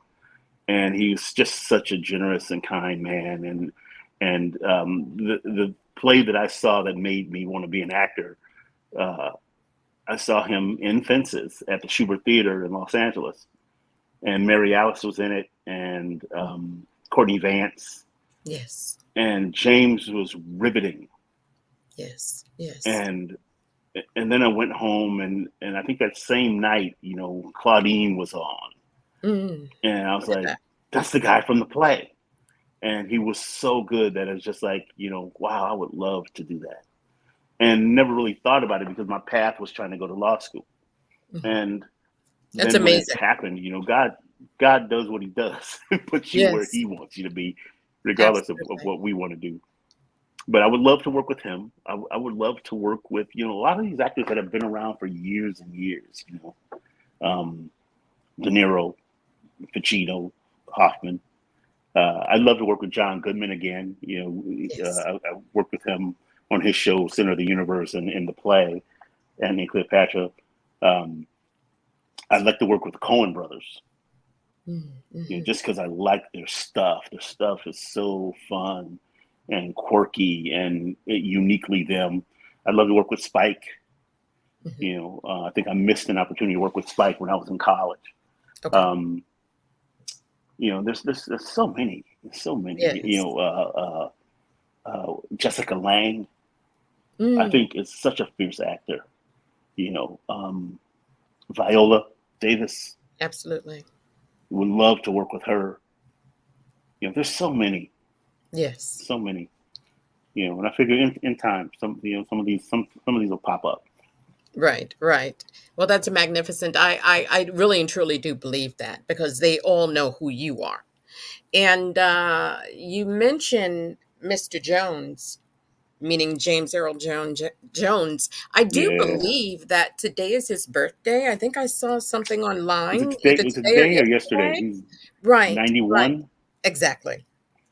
and he was just such a generous and kind man. And the play that I saw that made me want to be an actor, uh, I saw him in Fences at the Schubert Theater in Los Angeles, and Mary Alice was in it, and Courtney Vance, Yes. and James was riveting. Yes. Yes. And and then I went home, and I think that same night, Claudine was on, Mm. and I was like, "That's the guy from the play." And he was so good that it's just like, wow, I would love to do that. And never really thought about it because my path was trying to go to law school. Mhm. And That's then when it amazing. happened, God does what he does, puts you where Yes. he wants you to be, regardless of Absolutely. what we want to do. But I would love to work with him. I would love to work with, a lot of these actors that have been around for years and years, um, De Niro, Pacino, Hoffman. I'd love to work with John Goodman again. Yes. I worked with him on his show, Center of the Universe, and in the play, and in Cleopatra. Um, I'd like to work with the Coen brothers, Mm-hmm. just because I like their stuff. Their stuff is so fun and quirky and uniquely them. I'd love to work with Spike. Hmm. I think I missed an opportunity to work with Spike when I was in college. Okay. Um, there's so many, so many. Yes. Jessica Lange, I Mm. think, is such a fierce actor. You know, um, Viola Davis, Absolutely. would love to work with her. There's Yes. so many. And I figure in time, some of these will pop up. Right. Right. Well, that's a magnificent. I really and truly do believe that because they all know who you are. And you mentioned Mr. Jones, meaning James Earl Jones. I do Yeah. believe that today is his birthday. I think I saw something Was it online, today? either Was it today or today or yesterday? yesterday. He's Right, right. 91. Exactly.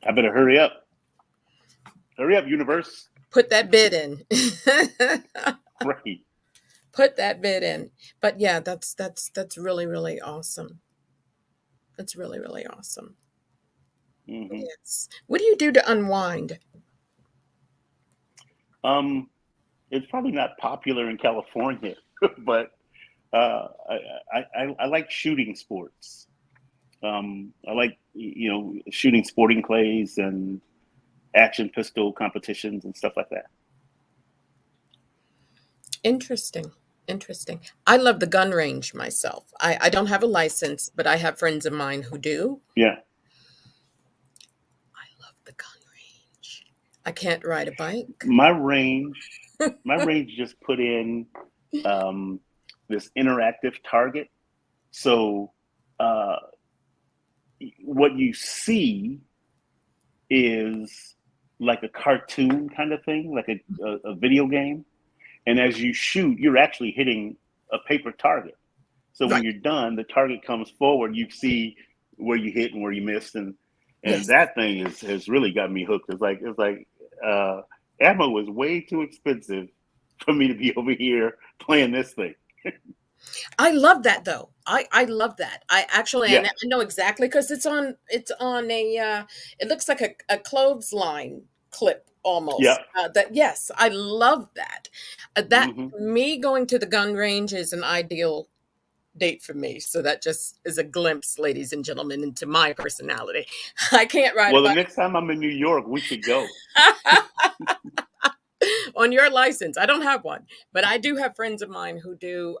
I better hurry up. Hurry up, universe. Put that bid in. Right. Put that bid in. But yeah, that's really, really awesome. That's really, really awesome. hmm Yes. What do you do to unwind? Um, it's probably not popular in California, but I like shooting sports. I like shooting sporting clays and action pistol competitions and stuff like that. Interesting. Interesting. I love the gun range myself. I don't have a license, but I have friends of mine who do. Yeah, I love the gun range. I can't ride a bike. my range, my range just put in um, this interactive target. So uh, what you see is like a cartoon kind of thing, like a video game. And as you shoot, you're actually hitting a paper target. So when Right. you're done, the target comes forward. You see where you hit and where you missed, and Yes. that thing has really got me hooked. It's like uh, ammo is way too expensive for me to be over here playing this thing. I love that though. I love that. I actually Yeah, and I know exactly because it's on a it looks like a clothesline clip yeah. almost. That yes, I love that. That hmm me going to the gun range is an ideal date for me. So that just is a glimpse, ladies and gentlemen, into my personality. I can't ride a Well, the bike next time I'm in New York, we should go. on your license. I don't have one, but I do have friends of mine who do.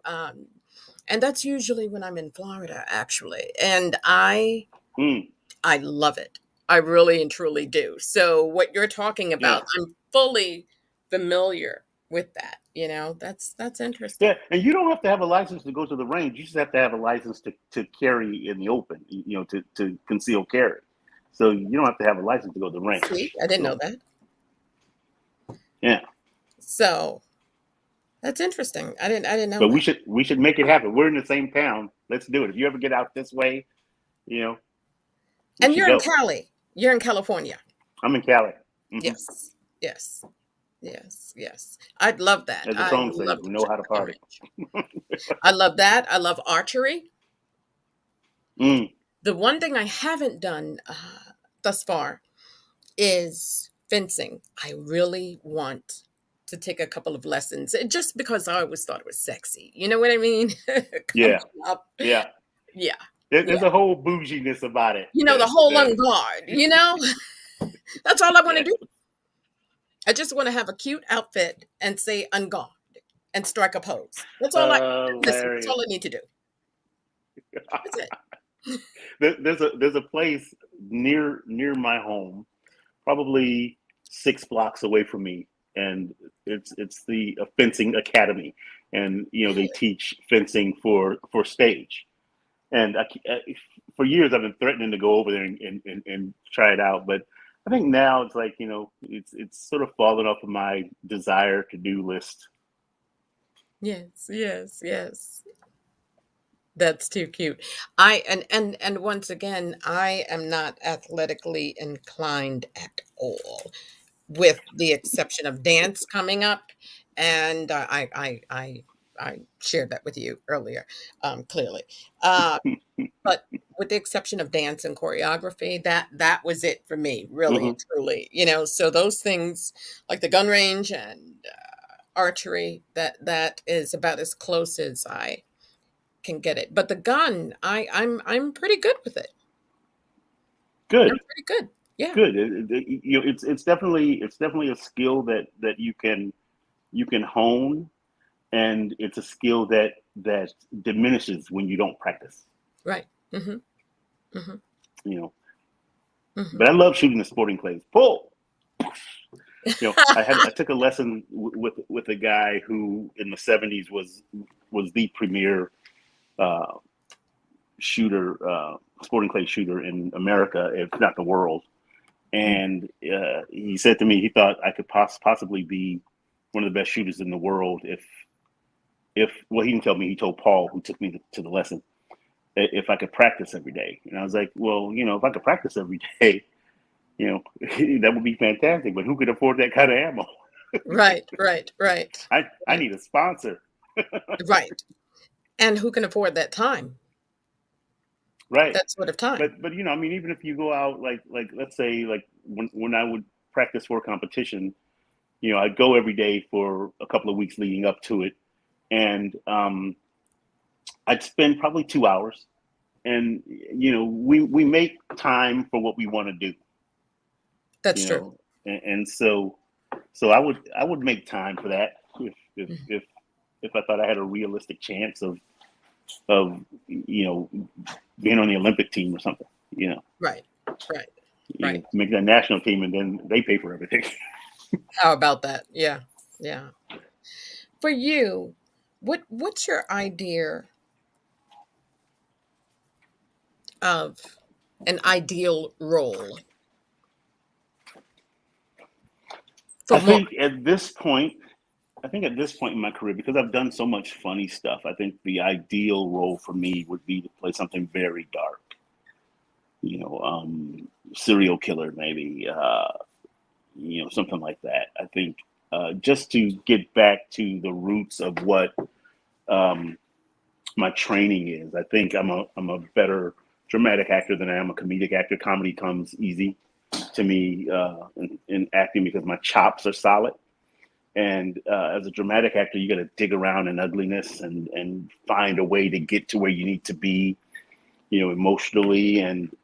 And that's usually when I'm in Florida, actually. And Mm, I love it. I really and truly do. So what you're talking yeah, about, I'm fully familiar with that. That's interesting. yeah. And you don't have to have a license to go to the range. You just have to have a license to carry in the open. To conceal carry. So you don't have to have a license to go to the See, range. I didn't know So that. yeah. So that's interesting. I didn't know But we that. should we should make it happen. We're in the same town. Let's do it. If you ever get out this way, you know, we And should you're in go. Cali. You're in California. I'm in Cali. hmm Yes. Yes. Yes. Yes. I'd love that. As the I'd song says, love we to know check how to the gun party. range. I love that. I love archery. Mm. The one thing I haven't done thus far is fencing. I really want to take a couple of lessons, just because I always thought it was sexy. You know what I mean? Coming Yeah, up. yeah. Yeah. There's Yeah. a whole bouginess about it. You know, the That whole that on guard, That's all I want to yeah. do. I just want to have a cute outfit and say on guard and strike a pose. Listen, that's Hilarious. all I need to do. That's it. There's a place near my home, probably 6 blocks away from me, and it's the fencing academy, and they teach fencing for stage. And for years I've been threatening to go over there and try it out, but I think now it's like it's sort of fallen off of my desire to do list. Yes, yes, yes. That's too cute. And once again, I am not athletically inclined at all, with the exception of dance coming up, and I shared that with you earlier, clearly. Uh, but with the exception of dance and choreography, that was it for me, really and Hmm. truly. So those things like the gun range and archery, that is about as close as I can get it. But the gun, I'm pretty good with it. I'm Good, pretty good. Yeah. good. It's definitely a skill that you can hone, and it's a skill that diminishes when you don't practice. Right. Mhm. Mhm. You know, Mhm. but I love shooting the sporting clays. Pull. I took a lesson with a guy who in the '70s was the premier uh, shooter, sporting clay shooter in America, if not the world. And he said to me he thought I could possibly be one of the best shooters in the world if well, he didn't tell me, he told Paul, who took me to the lesson, if I could practice every day. And I was like, well, if I could practice every day, that would be fantastic. But who could afford that kind of ammo? Right, right, right. I Right. need a sponsor. Right. And who can afford that time? Right. That sort of time. But I mean, even if you go out, like let's say, like when I would practice for a competition, I'd go every day for a couple of weeks leading up to it, and I'd spend probably 2 hours, and we make time for what we want to do, That's you true. know, and so I would make time for that if if Mhm. if if I thought I had a realistic chance of being on the Olympic team or something, Right. Right. Right. make that national team, and then they pay for everything. How about that? Yeah. Yeah. For you, what's your idea of an ideal role for I Mark? think at this point, at this point in my career, because I've done so much funny stuff, I think the ideal role for me would be to play something very dark. Serial killer, maybe. Something like that. I think just to get back to the roots of what um, my training is. I think I'm a better dramatic actor than I am a comedic actor. Comedy comes easy to me in acting because my chops are solid. And as a dramatic actor, you got to dig around in ugliness and find a way to get to where you need to be, emotionally, and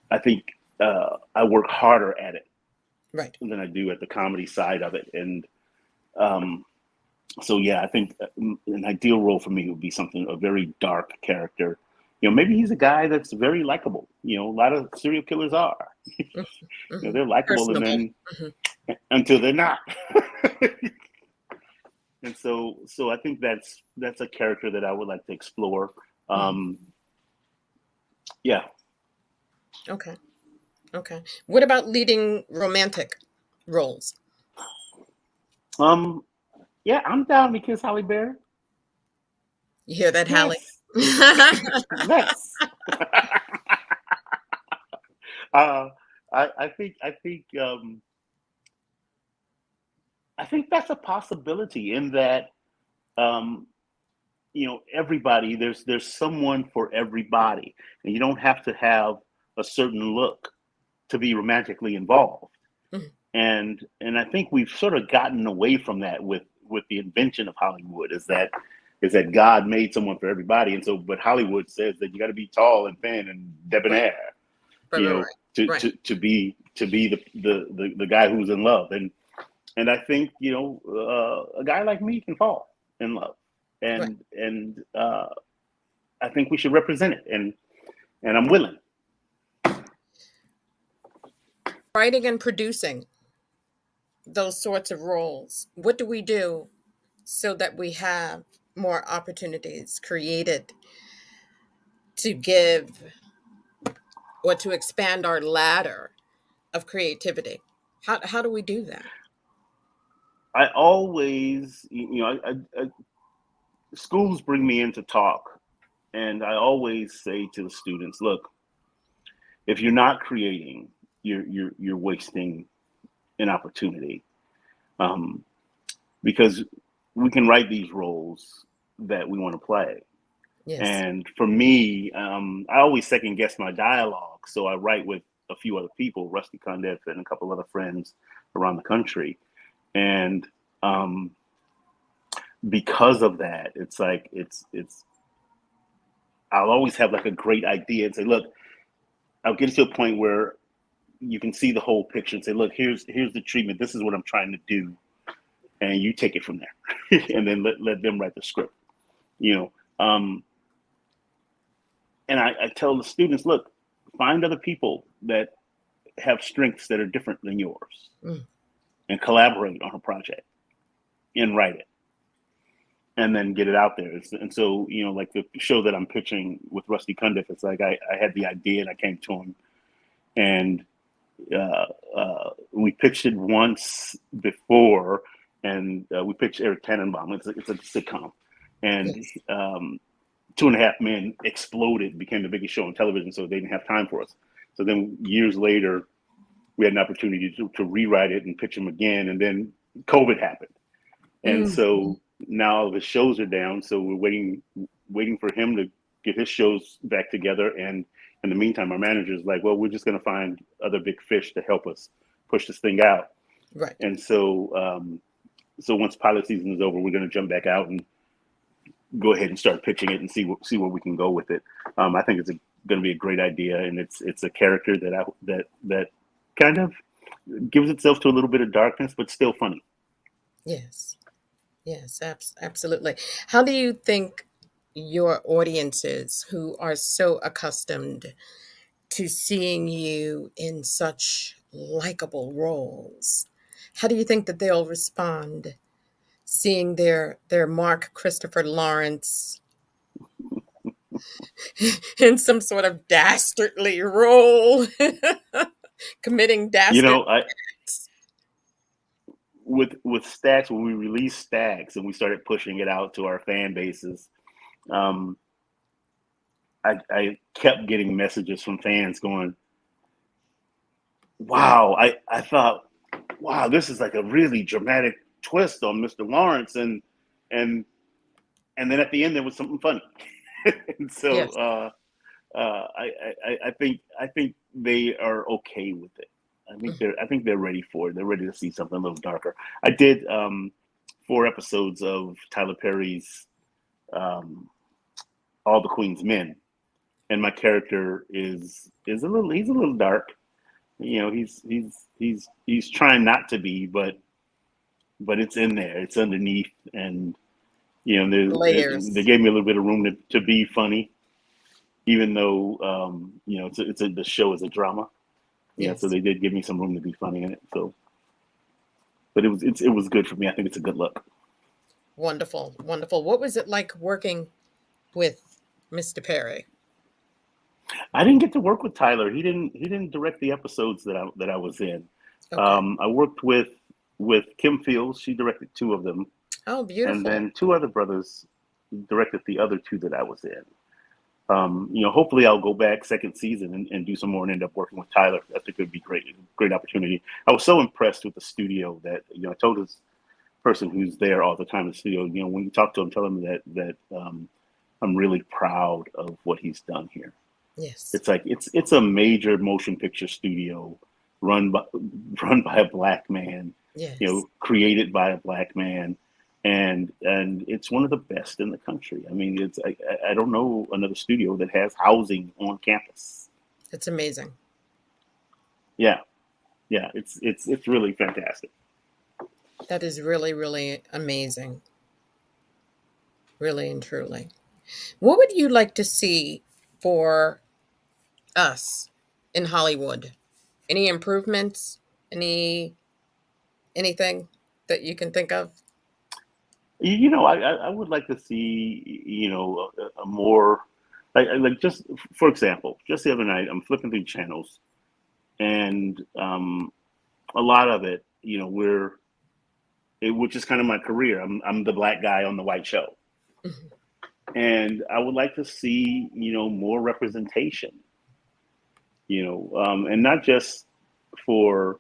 I think I work harder at it Right. than I do at the comedy side of it. And um, so, yeah, I think an ideal role for me would be something, a very dark character. Maybe he's a guy that's very likable. A lot of serial killers are. Mhm. Mhm. They're likable, and Personable. then Mhm. until they're not. And so I think that's a character that I would like to explore. Mhm. Um, yeah. Okay. Okay. What about leading romantic roles? Um, yeah, I'm down to kiss Holly Berry. You hear that, Hallie? Yes. Let's. uh, I think that's a possibility in that um, everybody, there's someone for everybody, and you don't have to have a certain look to be romantically involved. Mhm. And I think we've sort of gotten away from that with the invention of Hollywood. Is that God made someone for everybody, and so but Hollywood says that you got to be tall and thin and Right, debonair, right, right, right. to Right. be the guy who's in love. And I think a guy like me can fall in love, Right. and I think we should represent it, and I'm willing. Writing and producing those sorts of roles. What do we do so that we have more opportunities created to give or to expand our ladder of creativity? How do we do that? I always, schools bring me in to talk, and I always say to the students, look, if you're not creating, you're wasting an opportunity, um, because we can write these roles that we want to play. Yes. And for me, I always second guess my dialogue, so I write with a few other people, Rusty Cundiff and a couple other friends around the country, and um, because of that, it's like it's I'll always have like a great idea and say, look, I'll get to a point where you can see the whole picture and say, look, here's the treatment. This is what I'm trying to do, and you take it from there, and then let them write the script. You know, and I tell the students, look, find other people that have strengths that are different than yours, Mm. and collaborate on a project and write it, and then get it out there. And so, like the show that I'm pitching with Rusty Cundiff, it's like I had the idea and I came to him, and we pitched it once before, and we pitched Eric Tannenbaum. It's a sitcom, and Yes. 2.5 Men exploded, became the biggest show on television, so they didn't have time for us. So then years later, we had an opportunity to rewrite it and pitch them again, and then COVID happened, and Mhm. so now all the shows are down. So we're waiting for him to get his shows back together. And in the meantime, our manager's like, well, we're just going to find other big fish to help us push this thing out. Right. And so, so once pilot season is over, we're going to jump back out and go ahead and start pitching it and see where we can go with it. I think it's going to be a great idea, and it's a character that kind of gives itself to a little bit of darkness, but still funny. Yes. Yes, absolutely. How do you think your audiences who are so accustomed to seeing you in such likable roles, how do you think that they'll respond seeing their Mark Christopher Lawrence in some sort of dastardly role, committing You dastard know, I acts? with Stacks, when we released Stacks and we started pushing it out to our fan bases, um, I kept getting messages from fans going, "Wow, I thought, wow, this is like a really dramatic twist on Mr. Lawrence," and and then at the end there was something funny, and so Yes. I think they are okay with it. Mhm. I think they're ready for it. They're ready to see something a little darker. I did 4 episodes of Tyler Perry's um, All the Queen's Men, and my character is he's a little dark. He's trying not to be, but it's in there. It's underneath, and they Layers. gave me a little bit of room to be funny, even though the show is a drama. Yeah, so Yes. they did give me some room to be funny in it. So, but it was good for me. I think it's a good look. Wonderful. Wonderful. What was it like working with Mr. Perry? I didn't get to work with Tyler. He didn't direct the episodes that I was in. Okay. I worked with Kim Fields. She directed 2 of them, Oh, and beautiful. then 2 other brothers directed the other 2 that I was in. Hopefully I'll go back second season and do some more and end up working with Tyler. I think it would be great opportunity. I was so impressed with the studio that I told his person who's there all the time in the studio. When you talk to him, tell him that I'm really proud of what he's done here. Yes. It's like it's a major motion picture studio run by run by a black man, Yes. created by a black man, and it's one of the best in the country. I mean, I don't know another studio that has housing on campus. It's amazing. Yeah, yeah, it's really fantastic. That is really, really amazing. Really and truly. What would you like to see for us in Hollywood? Any improvements? Any anything that you can think of? I would like to see a more like just for example, just the other night I'm flipping through channels and a lot of it, which is kind of my career. I'm the black guy on the white show, Mhm. and I would like to see more representation. And not just for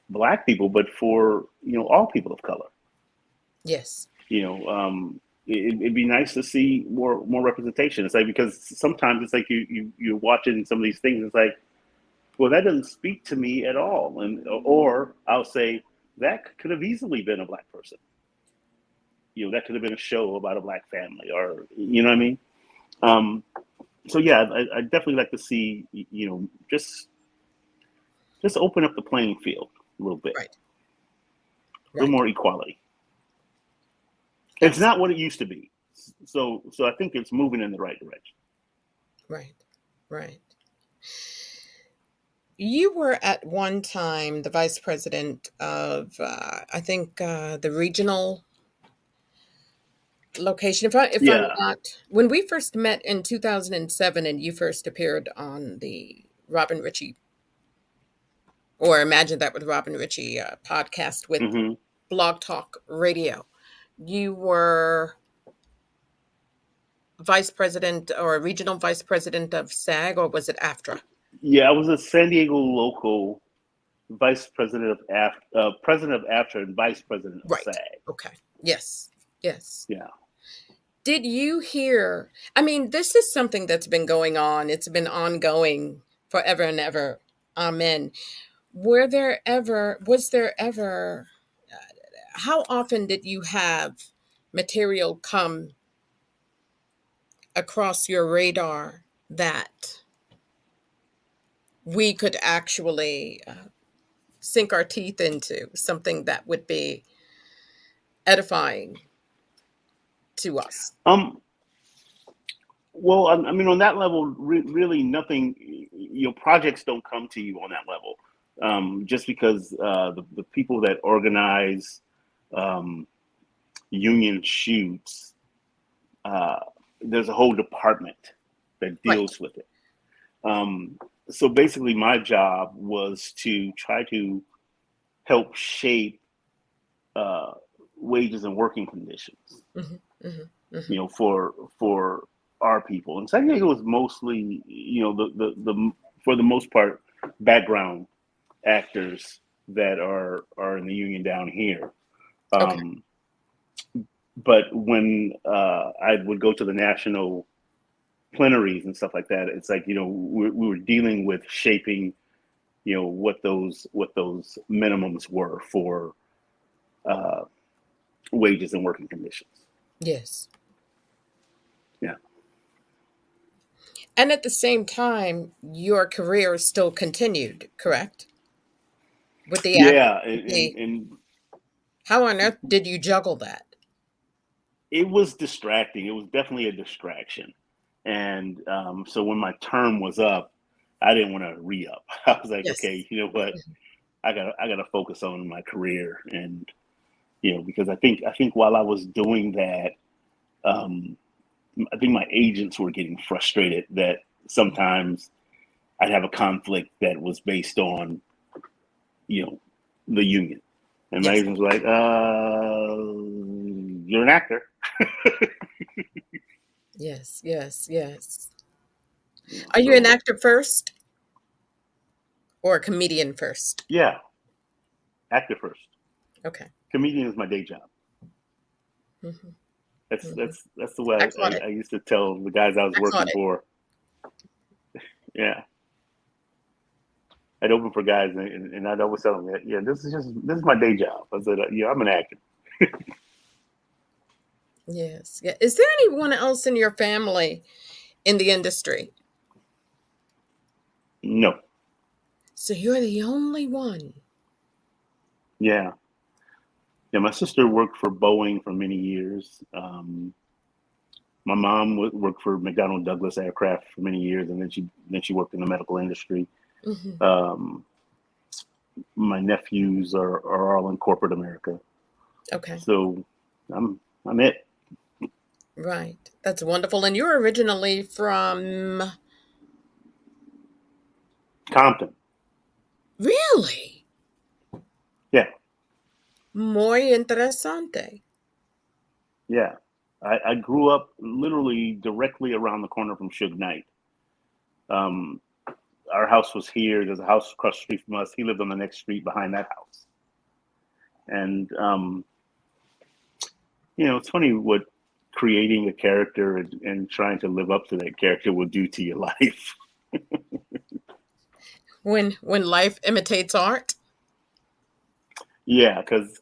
black people, but for all people of color. Yes. You know, it'd be nice to see more representation. It's like because sometimes it's like you're watching some of these things. It's like, well, that doesn't speak to me at all, or I'll say that could have easily been a black person. That could have been a show about a black family, or you know what I mean. Um, so yeah, I definitely like to see just open up the playing field a little bit, Right. a little Right. more equality. It's Yes. not what it used to be, so I think it's moving in the right direction. Right. Right. You were at one time the vice president of, I think, the regional location. If I'm Yeah. not, when we first met in 2007, and you first appeared on the Robin Richie, or Imagine That with Robin Richie podcast with Hmm. Blog Talk Radio, you were vice president or regional vice president of SAG, or was it AFTRA? Yeah, I was a San Diego local vice president president of AFTRA and vice president of Right. SAG. Okay. Yes. Yes. Yeah. Did you hear? I mean, this is something that's been going on. It's been ongoing forever and ever. Amen. Was there ever, how often did you have material come across your radar that we could actually sink our teeth into, something that would be edifying to us? Um. Well, I mean, on that level, really nothing. Projects don't come to you on that level, just because the people that organize um, union shoots, uh, there's a whole department that Right. deals with it. Um, so basically, my job was to try to help shape uh, wages and working conditions. Hmm. Hmm. Hmm. For our people. And San Diego is mostly, the for the most part, background actors that are in the union down here. Okay. Um, but when I would go to the national plenaries and stuff like that, it's like we were dealing with shaping what those minimums were for uh, wages and working conditions. Yes. Yeah. And at the same time, your career still continued, correct? With the act, Yeah, with and, the, and how on earth did you juggle that? it was distracting. It was definitely a distraction. And so when my term was up, I didn't want to re up. I was like, okay, Yes. you know what? I gotta focus on my career, and because I think while I was doing that, um, I think my agents were getting frustrated that sometimes I'd have a conflict that was based on you know the union, and my Yes. agents were like, "You're an actor." Yes. Yes. Yes. You know, Are you an so actor first or a comedian first? yeah, actor first. Okay. comedian is my day job. Mm-hmm. That's Mm-hmm. that's the way I caught it. I used to tell the guys I was I caught working it. for. Yeah, I'd open for guys, and I'd always tell them, yeah, this is my day job. I said, yeah, I'm an actor. Yes. Yeah. Is there anyone else in your family in the industry? No, So you're the only one. yeah, yeah. My sister worked for Boeing for many years. My mom worked for McDonnell Douglas Aircraft for many years, and then she worked in the medical industry. Hmm. Um, my nephews are all in corporate America, Okay. so I'm it. Right. That's wonderful. And you're originally from. Compton. Really? Yeah, Muy interesante. yeah. I grew up literally directly around the corner from Suge Knight. Um, our house was here. There's a house across the street from us. He lived on the next street behind that house. And it's funny what creating a character and trying to live up to that character will do to your life. When life imitates art. Yeah, because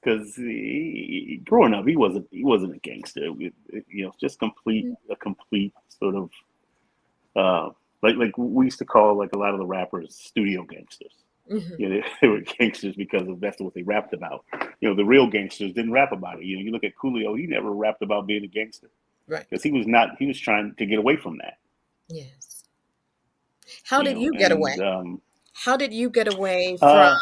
growing up, he wasn't a gangster. Just a complete sort of uh, like we used to call like a lot of the rappers studio gangsters. Hmm. They were gangsters because that's what they rapped about. The real gangsters didn't rap about it. You look at Coolio; he never rapped about being a gangster Right. because he was not. He was trying to get away from that. Yes. How did you get And away? How did you get away from?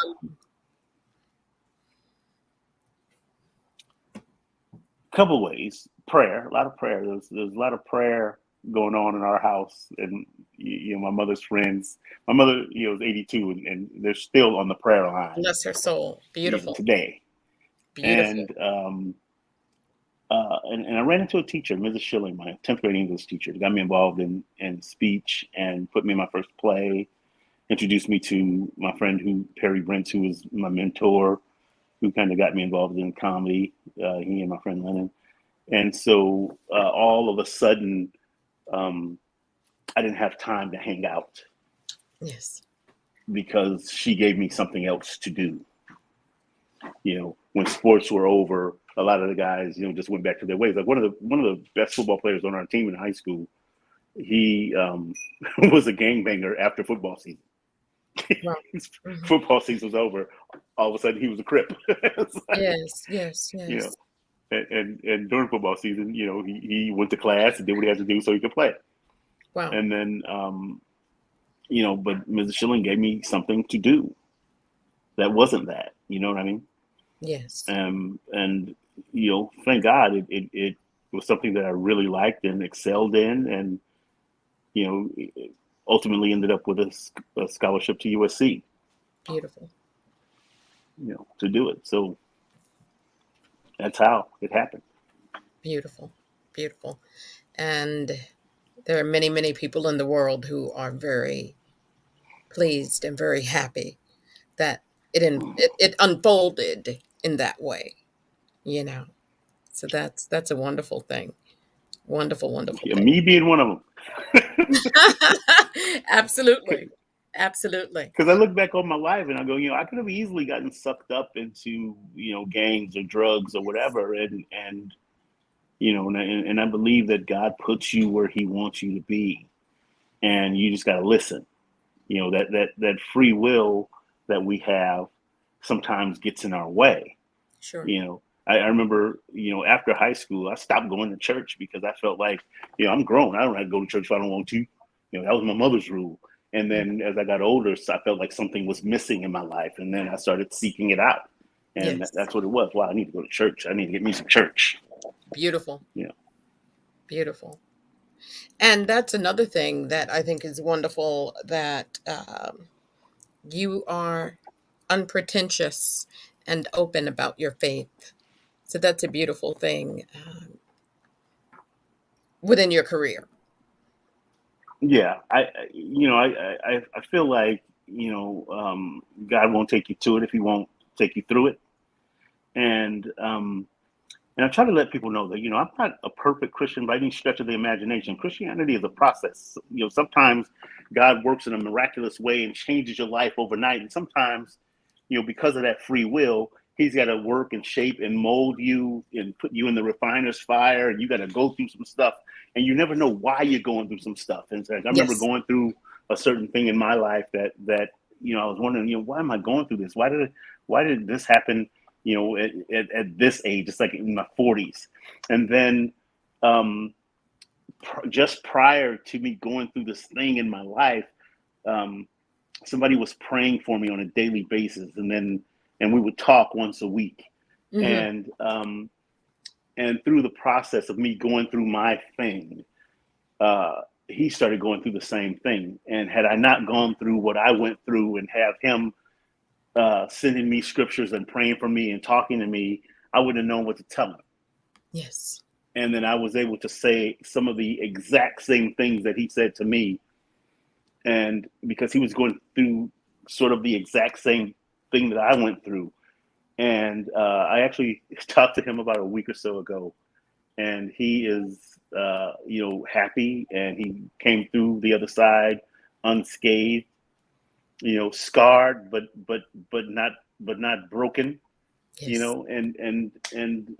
a couple ways. Prayer, a lot of prayer. There's a lot of prayer going on in our house, and my mother's friends. My mother, is 82, and they're still on the prayer line, Bless her soul. Beautiful. today. Beautiful. And I ran into a teacher, Mrs. Schilling, my 10th grade English teacher, got me involved in speech and put me in my first play, introduced me to my friend Perry Brent, who was my mentor, who kind of got me involved in comedy, he and my friend Lennon. And so all of a sudden, um, I didn't have time to hang out Yes. because she gave me something else to do. When sports were over, a lot of the guys, just went back to their ways. Like one of the best football players on our team in high school, he was a gangbanger after football season. Right. Hmm. Football season was over. All of a sudden, he was a Crip. Like, Yes. Yes. you know, Yes. and during football season, he went to class and did what he had to do so he could play. Wow. And then, but Mrs. Schilling gave me something to do that wasn't that. You know what I mean? Yes. And thank God it was something that I really liked and excelled in, and it ultimately ended up with a scholarship to USC. Beautiful. To do it. So that's how it happened. Beautiful. Beautiful. And there are many, many people in the world who are very pleased and very happy that it unfolded in that way, you know. So that's a wonderful thing. Wonderful, wonderful Yeah, thing. me being one of them. Absolutely. Absolutely. Because I look back on my life and I go, I could have easily gotten sucked up into, gangs or drugs or whatever. And and I believe that God puts you where he wants you to be. And you just got to listen. That free will that we have sometimes gets in our way. Sure. I remember, after high school, I stopped going to church because I felt like, I'm grown. I don't have to go to church if I don't want to. That was my mother's rule. And then as I got older, so I felt like something was missing in my life. And then I started seeking it out. And Yes. that's what it was. Wow, I need to go to church. I need to get me some church. Beautiful. You know, Beautiful. And that's another thing that I think is wonderful, that you are unpretentious and open about your faith. So that's a beautiful thing within your career. yeah, I feel like, God won't take you to it if he won't take you through it. And I try to let people know that, I'm not a perfect Christian by any stretch of the imagination. Christianity is a process. Sometimes God works in a miraculous way and changes your life overnight. And sometimes, because of that free will, he's got to work and shape and mold you and put you in the refiner's fire. And you got to go through some stuff. And you never know why you're going through some stuff. And so I remember Yes. going through a certain thing in my life that I was wondering, why am I going through this? Why did this happen? At this age, it's like in my 40s. And then just prior to me going through this thing in my life, um, somebody was praying for me on a daily basis. And we would talk once a week. Mm-hmm. And through the process of me going through my thing, he started going through the same thing. And had I not gone through what I went through and have him sending me scriptures and praying for me and talking to me, I wouldn't have known what to tell him. Yes. And then I was able to say some of the exact same things that he said to me. And because he was going through sort of the exact same thing that I went through. And I actually talked to him about a week or so ago. And he is, happy. And he came through the other side unscathed, scarred, but not broken. Yes. And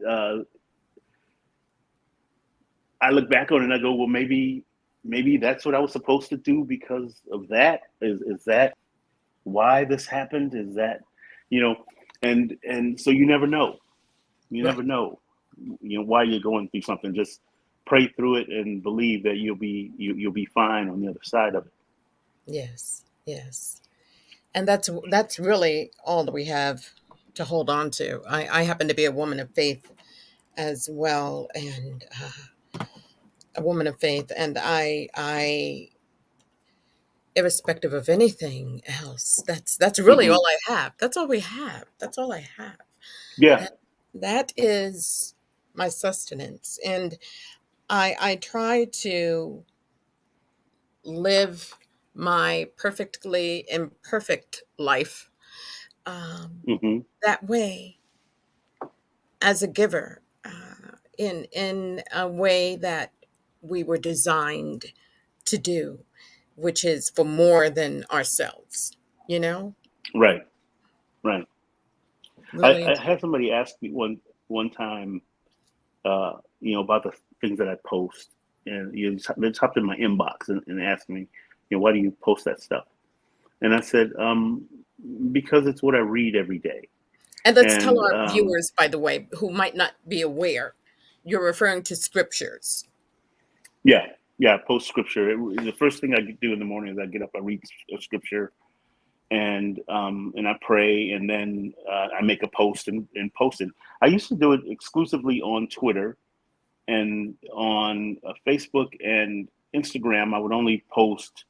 I look back on it and I go, well, maybe that's what I was supposed to do because of that. Is that why this happened? Is that, you know, and so you never know. You Right. never know, why you're going through something. Just pray through it and believe that you'll be fine on the other side of it. Yes. Yes. And that's really all that we have to hold on to. I happen to be a woman of faith as well, and a woman of faith, and I, irrespective of anything else, that's really Hmm. all I have. That's all we have. That's all I have. Yeah. That that is my sustenance, and I try to live my perfectly imperfect life Hmm. that way as a giver, in a way that we were designed to do, which is for more than ourselves. You know, Right. Right. really. I had somebody ask me one time, about the things that I post, and they hopped in my inbox and asked me, why do you post that stuff? And I said, because it's what I read every day. And let's tell And our viewers, by the way, who might not be aware, you're referring to scriptures. yeah, yeah, I post scripture. The first thing I do in the morning is I get up, I read a scripture, and I pray, and then I make a post and post it. I used to do it exclusively on Twitter and on Facebook and Instagram. I would only post,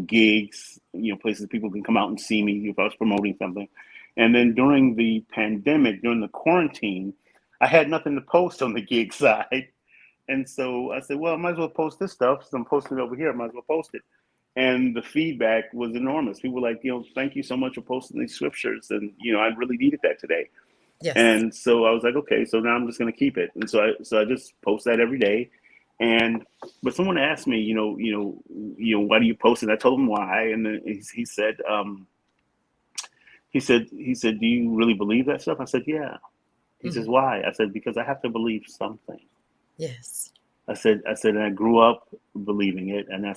gigs, places people can come out and see me if I was promoting something. And then during the pandemic, during the quarantine, I had nothing to post on the gig side. And so I said, well, I might as well post this stuff. Since I'm posting it over here, I might as well post it. And the feedback was enormous. People were like, thank you so much for posting these scriptures. And, I really needed that today. Yes. And so I was like, okay, so now I'm just going to keep it. And so I just post that every day. And but someone asked me, why do you post it? I told him why, and then he said, do you really believe that stuff? I said, yeah. He says, Mhm. why? I said, because I have to believe something. Yes. And I grew up believing it, and uh,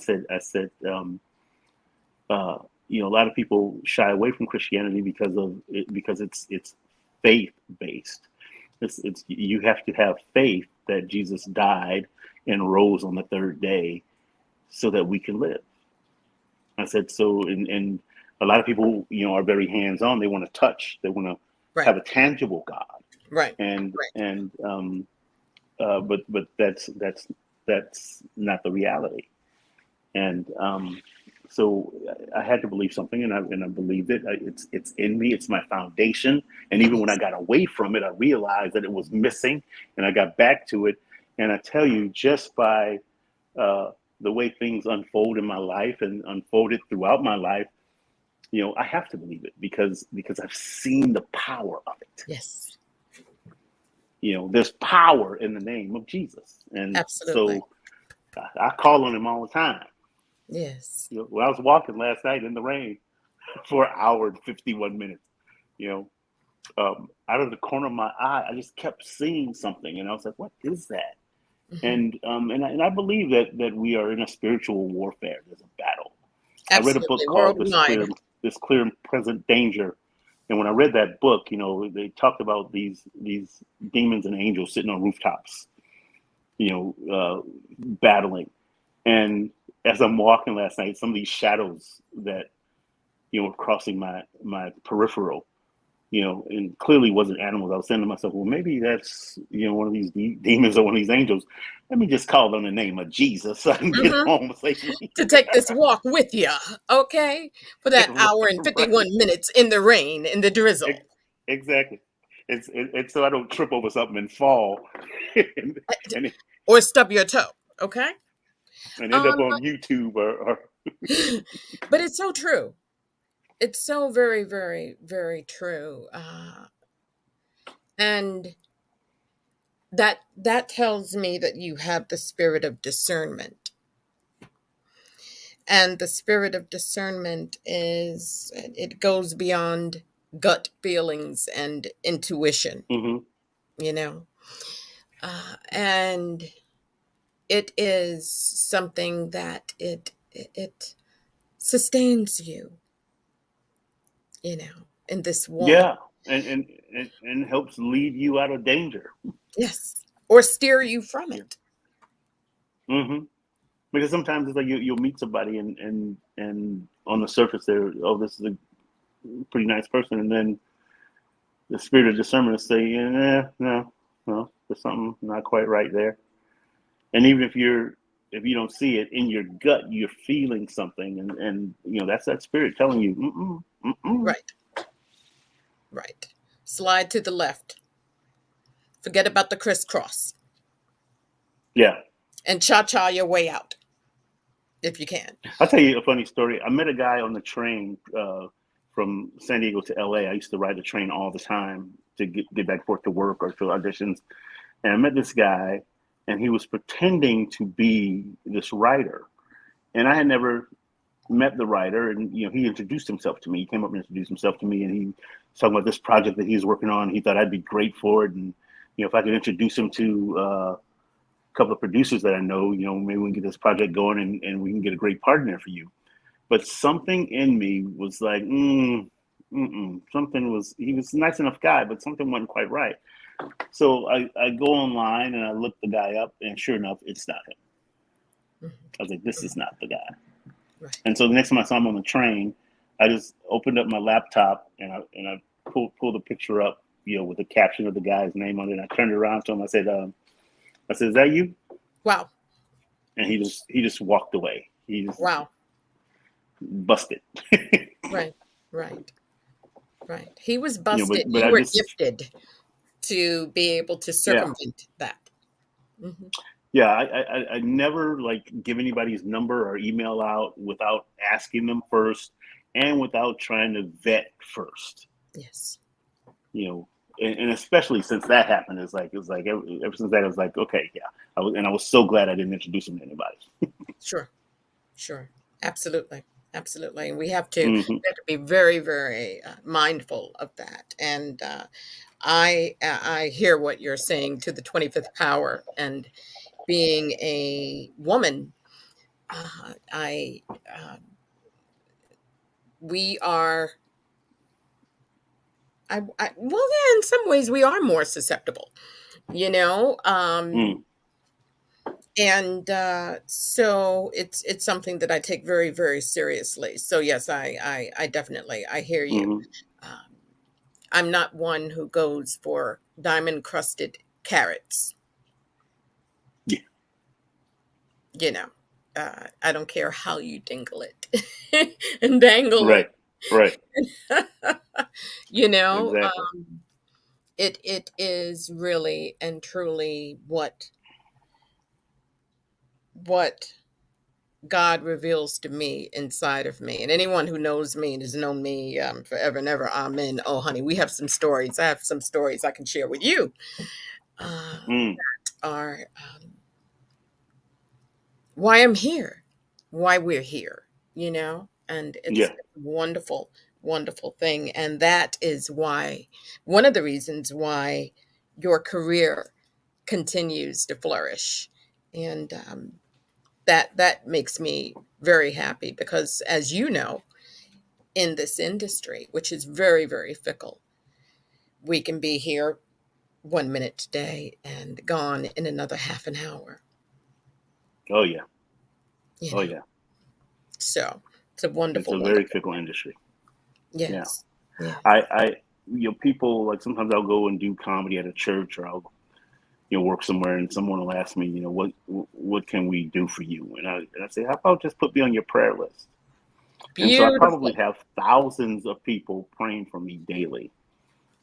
a lot of people shy away from Christianity because it's faith based. It's you have to have faith that Jesus died and rose on the third day so that we can live. I said so, and a lot of people, are very hands on. They want to touch. They want to Right. have a tangible God, Right. and Right. but that's not the reality. And so I had to believe something, and I believed it. It's in me. It's my foundation. And even when I Yes. got away from it, I realized that it was missing, and I got back to it. And I tell you, just by uh, the way things unfold in my life and unfolded throughout my life, I have to believe it because I've seen the power of it. Yes. there's power in the name of Jesus. And Absolutely. so I call on him all the time. Yes. When I was walking last night in the rain for an hour and 51 minutes, out of the corner of my eye, I just kept seeing something. And I was like, what is that? Hmm. And I believe that we are in a spiritual warfare. There's a battle. I read a book Absolutely. called Worldwide. This Clear and Present Danger. And when I read that book, they talked about these demons and angels sitting on rooftops, battling. And as I'm walking last night, some of these shadows that were crossing my peripheral, and clearly wasn't animals. I was saying to myself, well, maybe that's one of these demons or one of these angels. Let me just call on the name of Jesus so I can get Hmm. home safely. To take this walk with you, okay? For that hour and Right. 51 minutes in the rain, in the drizzle. Exactly. It's so I don't trip over something and fall and, and, Or stub your toe, okay? end up Um, on YouTube or but it's so true. It's so very, very, very true. And that tells me that you have the spirit of discernment. And the spirit of discernment it goes beyond gut feelings and intuition, Mhm. you know. And it is something that it sustains you, in this walk. Yeah, and helps lead you out of danger. Yes. Or steer you from Yeah. it. Hmm. Because sometimes it's like you'll meet somebody and on the surface this is a pretty nice person, and then the spirit of discernment will say, yeah, no, there's something not quite right there. And even if you don't see it in your gut, you're feeling something, and that's that spirit telling you, mm-mm. Right. Right. Slide to the left. Forget about the crisscross Yeah. and cha-cha your way out if you can. I'll tell you a funny story. I met a guy on the train from San Diego to LA. I used to ride the train all the time to get back and forth to work or to auditions. And I met this guy, and he was pretending to be this writer. And I had never met the writer, and he introduced himself to me. He came up and introduced himself to me, and he was talking about this project that he's working on. He thought I'd be great for it, and if I could introduce him to a couple of producers that I know, maybe we can get this project going, and we can get a great partner for you. But something in me was like, something was. He was a nice enough guy, but something wasn't quite right. So I go online and I look the guy up, and sure enough, it's not him. Mhm. I was like, this is not the guy. Right. And so the next time I saw him on the train, I just opened up my laptop and I pulled the picture up, with the caption of the guy's name on it. And I turned around to him. I said, "Is that you?" Wow. And he just walked away. He just Wow. busted. Right. Right. Right. He was But busted. but You I were just gifted to be able to yeah. circumvent that. Hmm. Yeah, I never like give anybody's number or email out without asking them first and without trying to vet first. Yes. And especially since that happened, it's like ever since that, it was like, okay, yeah. I was so glad I didn't introduce him to anybody. Sure. Sure. Absolutely. Absolutely. And we Hmm. have to be very, very mindful of that. And I hear what you're saying to the 25th power and being a woman. I We are. Well, yeah, in some ways we are more susceptible, you know. Mm. And so it's something that I take very, very seriously. So yes, I definitely I hear you. Hmm. Um, I'm not one who goes for diamond crusted carrots. Yeah. You know, I don't care how you dingle it and dangle it. Right. Right. you know, Exactly. it is really and truly what God reveals to me inside of me. And anyone who knows me and has known me forever and ever, amen. Oh, honey, we have some stories. I have some stories I can share with you. Mm. are why I'm here, why we're here, and it's Yeah. a wonderful, wonderful thing. And that is why, one of the reasons why your career continues to flourish. And that makes me very happy because, as you know, in this industry, which is very, very fickle, we can be here 1 minute today and gone in another half an hour, Oh yeah. you Oh know. yeah. So it's a It's wonderful, a very wonderful fickle thing. industry. Yeah. Yes. Yes. I people like sometimes I'll go and do comedy at a church or I'll work somewhere and someone will ask me, what can we do for you? And I say, how about just put me on your prayer list? And so I Beautiful. probably have thousands of people praying for me daily.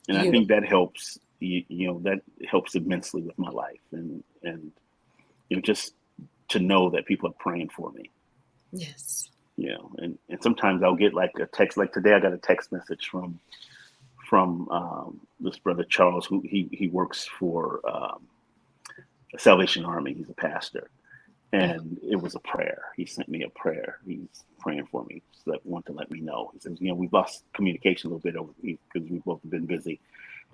And I think Beautiful. that helps, that helps immensely with my life and just to know that people are praying for me, Yes. and sometimes I'll get like a text, like today I got a text message from this brother Charles, who he works for Salvation Army. He's a pastor, Oh, and it was a prayer. He sent me a prayer. He's praying for me, so that want to let me know. He says, we've lost communication a little bit over because we've both been busy.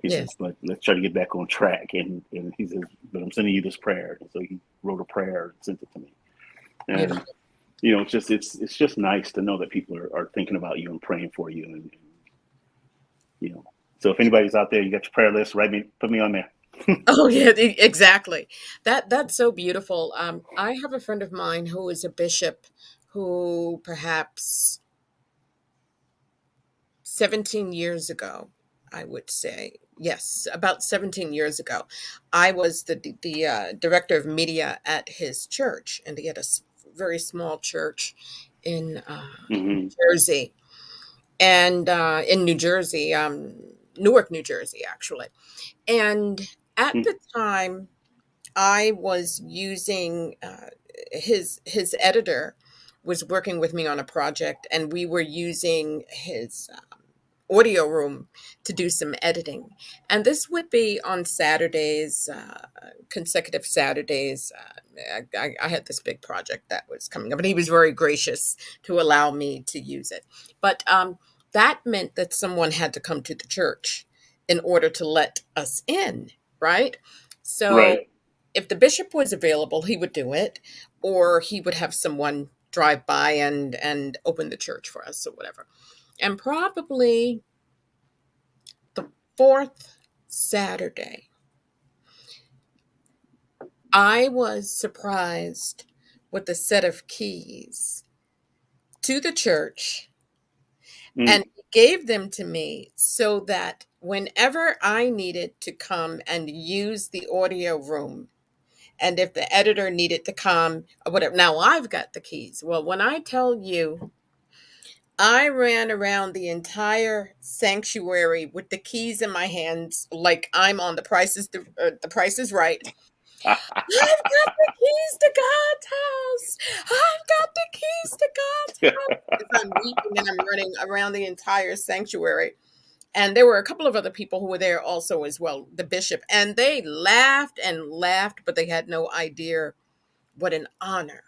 He says, yes. but let's try to get back on track. And he says, but I'm sending you this prayer. And so he wrote a prayer and sent it to me. And Beautiful. it's just nice to know that people are thinking about you and praying for you. And you know, so if anybody's out there, you got your prayer list, put me on there. Oh, yeah, exactly. That's so beautiful. I have a friend of mine who is a bishop who perhaps 17 years ago, I would say, yes, about 17 years ago, I was the director of media at his church, and he had a very small church in Hmm. Jersey, and in New Jersey, Newark, New Jersey, actually. And at the time, I was using his editor was working with me on a project, and we were using his audio room to do some editing. And this would be on Saturdays, consecutive Saturdays. I had this big project that was coming up, and he was very gracious to allow me to use it. But that meant that someone had to come to the church in order to let us in, right? So Right. if the bishop was available, he would do it, or he would have someone drive by and open the church for us or whatever. And probably the fourth Saturday, I was surprised with a set of keys to the church, Mm. and he gave them to me so that whenever I needed to come and use the audio room, and if the editor needed to come or whatever, now I've got the keys. Well, when I tell you, I ran around the entire sanctuary with the keys in my hands, like I'm on the Price is Right. I've got the keys to God's house. I've got the keys to God's house. As I'm weeping and I'm running around the entire sanctuary. And there were a couple of other people who were there also as well, the bishop. And they laughed and laughed, but they had no idea what an honor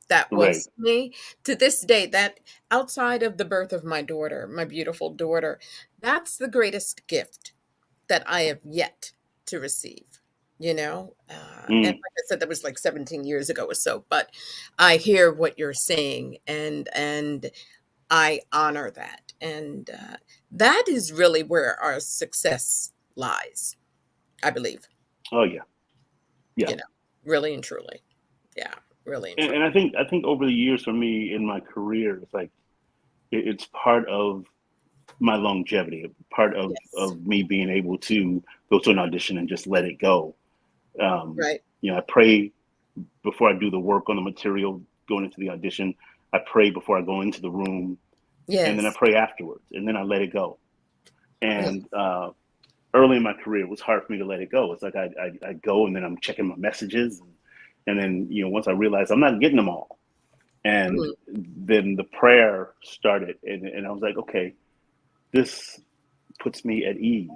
that Right. was to me. To this day, that outside of the birth of my daughter, my beautiful daughter, that's the greatest gift that I have yet to receive. And Mm. like I said, that was like 17 years ago or so. But I hear what you're saying, and I honor that, and that is really where our success lies. I believe, Oh yeah. Yeah. you know, really and truly, yeah, really and And truly. I think over the years for me in my career, it's like it's part of my longevity, part Yes, of me being able to go to an audition and just let it go. Um, right. I pray before I do the work on the material going into the audition. I pray before I go into the room, and then I Yes, pray afterwards, and then I let it go. yeah, And early in my career, it was hard for me to let it go. It's like I go and then I'm checking my messages, and then once I realize I'm not getting them all, and mhm, then the prayer started, and I was like, okay, this puts me at ease.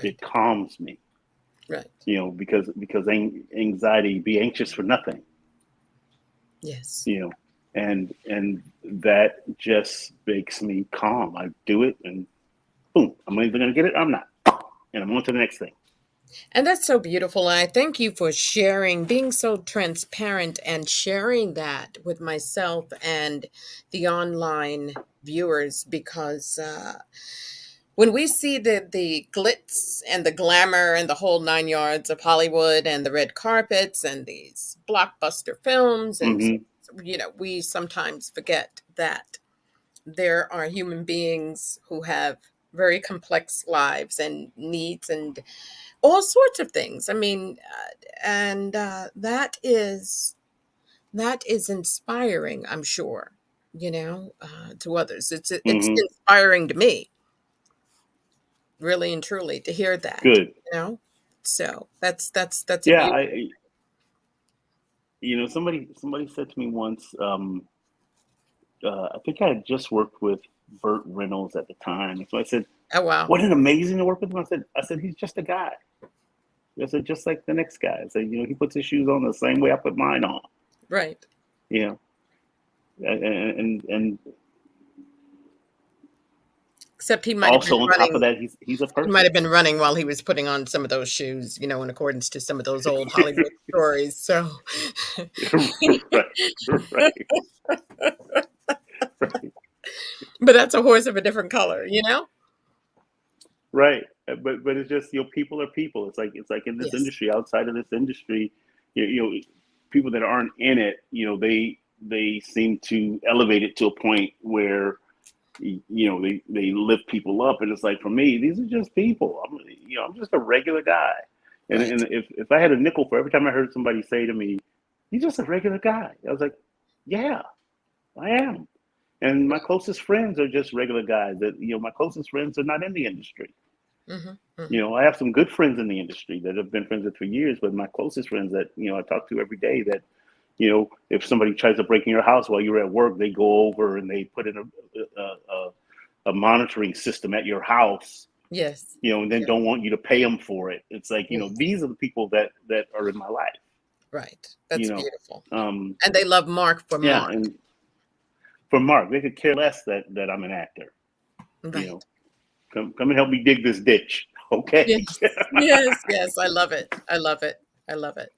It right. calms me. Right. because anxiety, be anxious for nothing, Yes. you know, and that just makes me calm. I do it, and boom, I'm either gonna get it, or I'm not, and I'm on to the next thing. And that's so beautiful. And I thank you for sharing, being so transparent and sharing that with myself and the online viewers because when we see the glitz and the glamour and the whole nine yards of Hollywood and the red carpets and these blockbuster films and Hmm. we sometimes forget that there are human beings who have very complex lives and needs and all sorts of things. I mean, and that is inspiring. I'm sure, to others. It's Hmm. inspiring to me, really and truly, to hear that. Good. You know, so that's a Yeah, beautiful. somebody said to me once. I think I had just worked with Burt Reynolds at the time. So I said, Oh wow, "Wasn't it amazing to work with him?" I said, he's just a guy. I said, just like the next guy. I said, he puts his shoes on the same way I put mine on. right. You know, and Except he might have been also on top of running. that, he's a He might person. have been running while he was putting on some of those shoes, in accordance to some of those old Hollywood stories. So, Right, right, right, but that's a horse of a different color, you know? right. But it's just people are people. It's like in this Yes. industry, outside of this industry, people that aren't in it, they seem to elevate it to a point where they lift people up, and it's like, for me, these are just people. I'm just a regular guy, and Right. and if I had a nickel for every time I heard somebody say to me, "You're just a regular guy," I was like, "Yeah, I am." And my closest friends are just regular guys. My closest friends are not in the industry. Mhm, mhm. I have some good friends in the industry that have been friends with for years, but my closest friends that I talk to every day, that if somebody tries to break in your house while you're at work, they go over and they put in a monitoring system at your house, Yes. and then Yeah, don't want you to pay them for it. It's like, yes. these are the people that are in my life, Right. you That's know. beautiful. Um, And they love Mark for yeah, Mark. and for Mark, they could care less that I'm an actor. You Right. know, come and help me dig this ditch, okay? Yes. Yes, yes, I love it. I love it. I love it.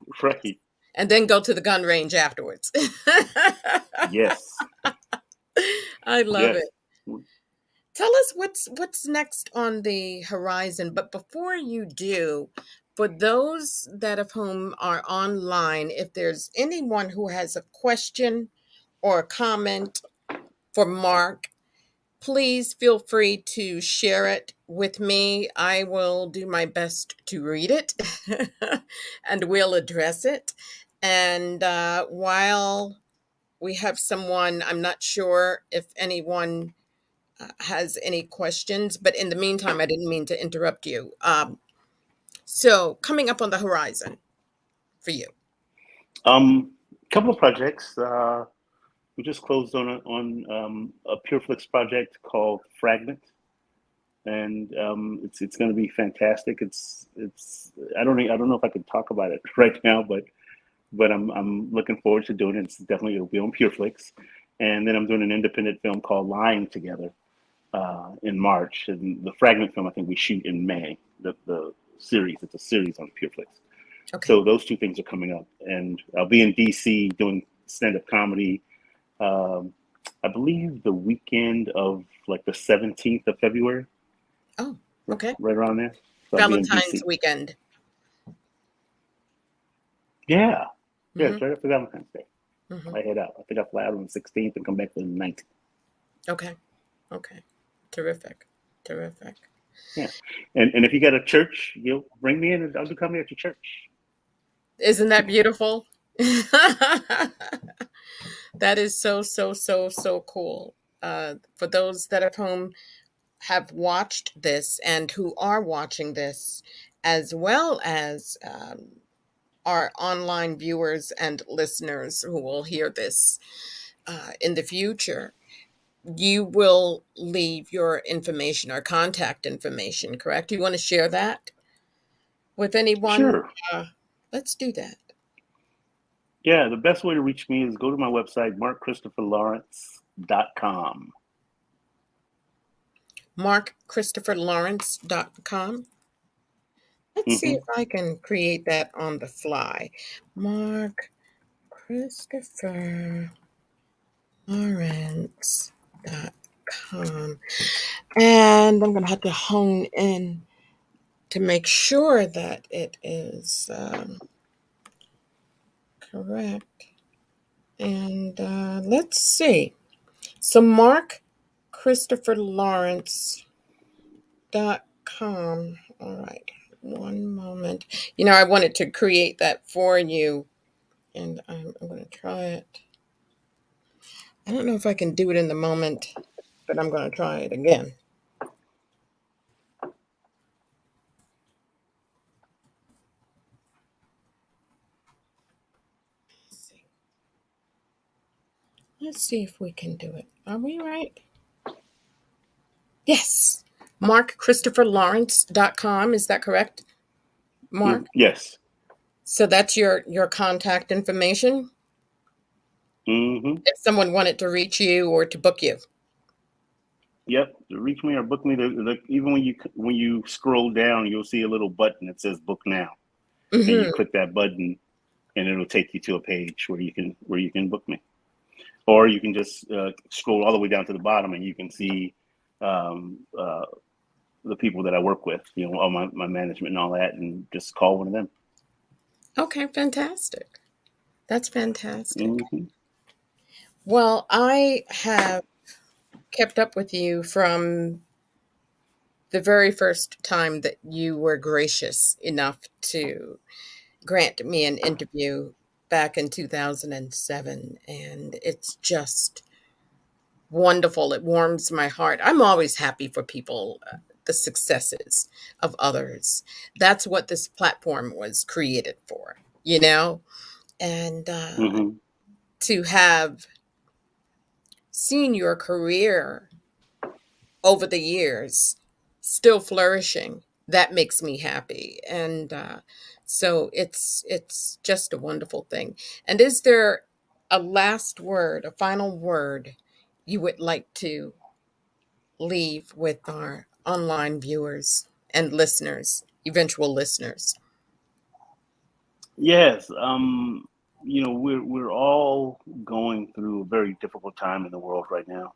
Yes. Right. And then go to the gun range afterwards. Yes. I love Yes. it. Tell us what's next on the horizon. But before you do, for those that of whom are online, if there's anyone who has a question or a comment for Mark, please feel free to share it with me. I will do my best to read it and we'll address it. And while we have someone, I'm not sure if anyone has any questions, but in the meantime, I didn't mean to interrupt you. So, coming up on the horizon for you. Couple of projects. We just closed on a PureFlix project called Fragment, and it's going to be fantastic. It's I don't know if I can talk about it right now, but I'm looking forward to doing it. It'll be on PureFlix, and then I'm doing an independent film called Lying Together in March, and the Fragment film I think we shoot in May. The series, it's a series on PureFlix. Okay. So those two things are coming up, and I'll be in DC doing stand-up comedy. Um, I believe the weekend of like the 17th of February, Oh, okay. right around there. So I'll be in Valentine's DC. weekend. Yeah, yeah, Hmm. it's right after Valentine's Day. Hmm. I head out. I think I fly out on the 16th and come back on the 19th. Okay. Okay. Terrific. Terrific. Yeah, and if you got a church, bring me in, and I'll do comedy at your church. Isn't that beautiful? That is so, so, so, so cool. For those that at home have watched this and who are watching this, as well as our online viewers and listeners who will hear this in the future, you will leave your information or contact information, correct? You want to share that with anyone? Sure. Let's do that. Yeah, the best way to reach me is go to my website, markchristopherlawrence.com. MarkChristopherLawrence.com. Let's see Mm-hmm. if I can create that on the fly. Mark Christopher Lawrence.com. And I'm going to have to hone in to make sure that it is correct. And let's see. So MarkChristopherLawrence.com. All right. One moment. I wanted to create that for you, and I'm going to try it. I don't know if I can do it in the moment, but I'm going to try it again. Let's see if we can do it. Are we right? Yes. MarkChristopherLawrence.com. Is that correct, Mark? Yes. So that's your contact information Mm-hmm. if someone wanted to reach you or to book you. Yep. Reach me or book me. Even when you scroll down, you'll see a little button that says "Book Now," and you Mm-hmm. click that button, and it'll take you to a page where you can book me. Or you can just scroll all the way down to the bottom, and you can see um, uh, the people that I work with. All my management and all that, and just call one of them. Okay, fantastic. That's fantastic. Mm-hmm. Well, I have kept up with you from the very first time that you were gracious enough to grant me an interview back in 2007. And it's just wonderful. It warms my heart. I'm always happy for people, the successes of others. That's what this platform was created for, you know? And Mm-hmm. to have seen your career over the years still flourishing, that makes me happy. And so it's just a wonderful thing. And is there a last word, a final word you would like to leave with our online viewers and listeners, eventual listeners? Yes. We're all going through a very difficult time in the world right now,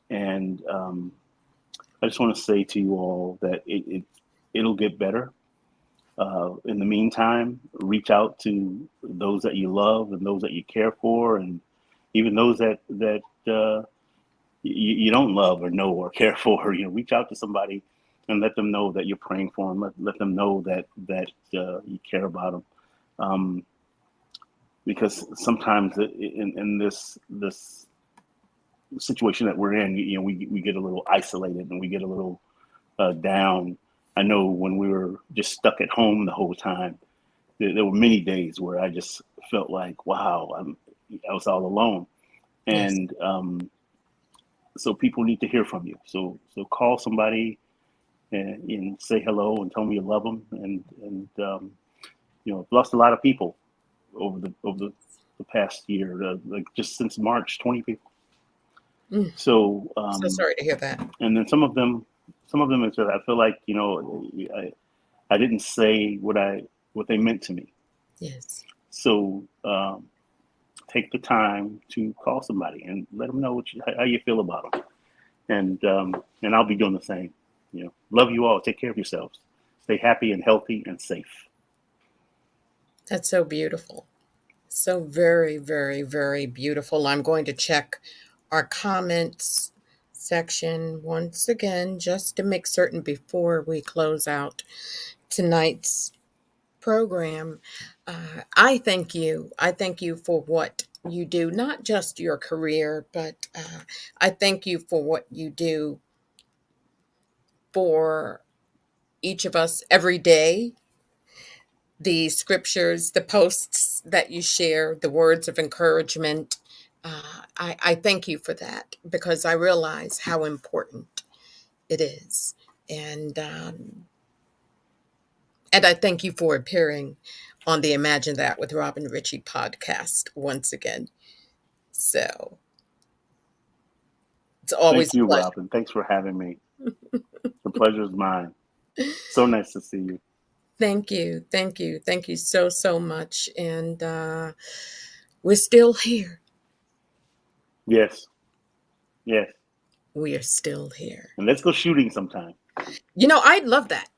and I just want to say to you all that it'll get better. In the meantime, reach out to those that you love and those that you care for, and even those that you don't love or know or care for. Reach out to somebody and let them know that you're praying for them. Let them know that you care about them. Because sometimes in this situation that we're in, we get a little isolated and we get a little down. I know when we were just stuck at home the whole time, there were many days where I just felt like, wow, I was all alone. Yes, And so people need to hear from you. So call somebody and say hello and tell me you love them. And I've lost a lot of people over the past year, like just since March, 20 people. mm, So so sorry to hear that. and then some of them is that I feel like I didn't say what they meant to me. Yes, So take the time to call somebody and let them know how you feel about them, and I'll be doing the same. Love you all. Take care of yourselves. Stay happy and healthy and safe. that's so beautiful. So very, very, very beautiful. I'm going to check our comments section once again just to make certain before we close out tonight's program. I thank you. I thank you for what you do, not just your career, but I thank you for what you do for each of us every day. The scriptures, the posts that you share, the words of encouragement. I thank you for that because I realize how important it is. And And I thank you for appearing on the Imagine That with Robin Richie podcast once again. So it's always Thank a you, pleasure. Robin. Thanks for having me. The pleasure is mine. So nice to see you. Thank you. Thank you. Thank you so, so much. And we're still here. Yes, yes. We are still here. And let's go shooting sometime. I'd love that.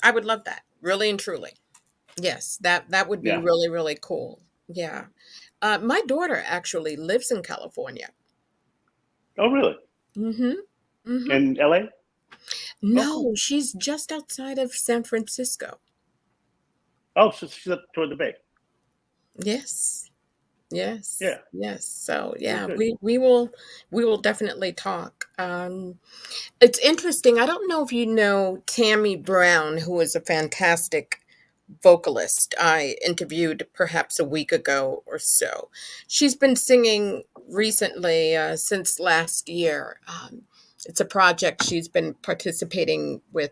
I would love that. Really and truly. Yes, that would be Yeah. really, really cool. Yeah. My daughter actually lives in California. Oh, really? Mm-hmm. Mm-hmm. In LA? Oh, cool. No, she's just outside of San Francisco. Oh, so she's up toward the bay. Yes. Yes. Yeah. Yes. So Very yeah, good. we will definitely talk. It's interesting. I don't know if you know Tammy Brown, who is a fantastic vocalist I interviewed perhaps a week ago or so. She's been singing recently, since last year. It's a project she's been participating with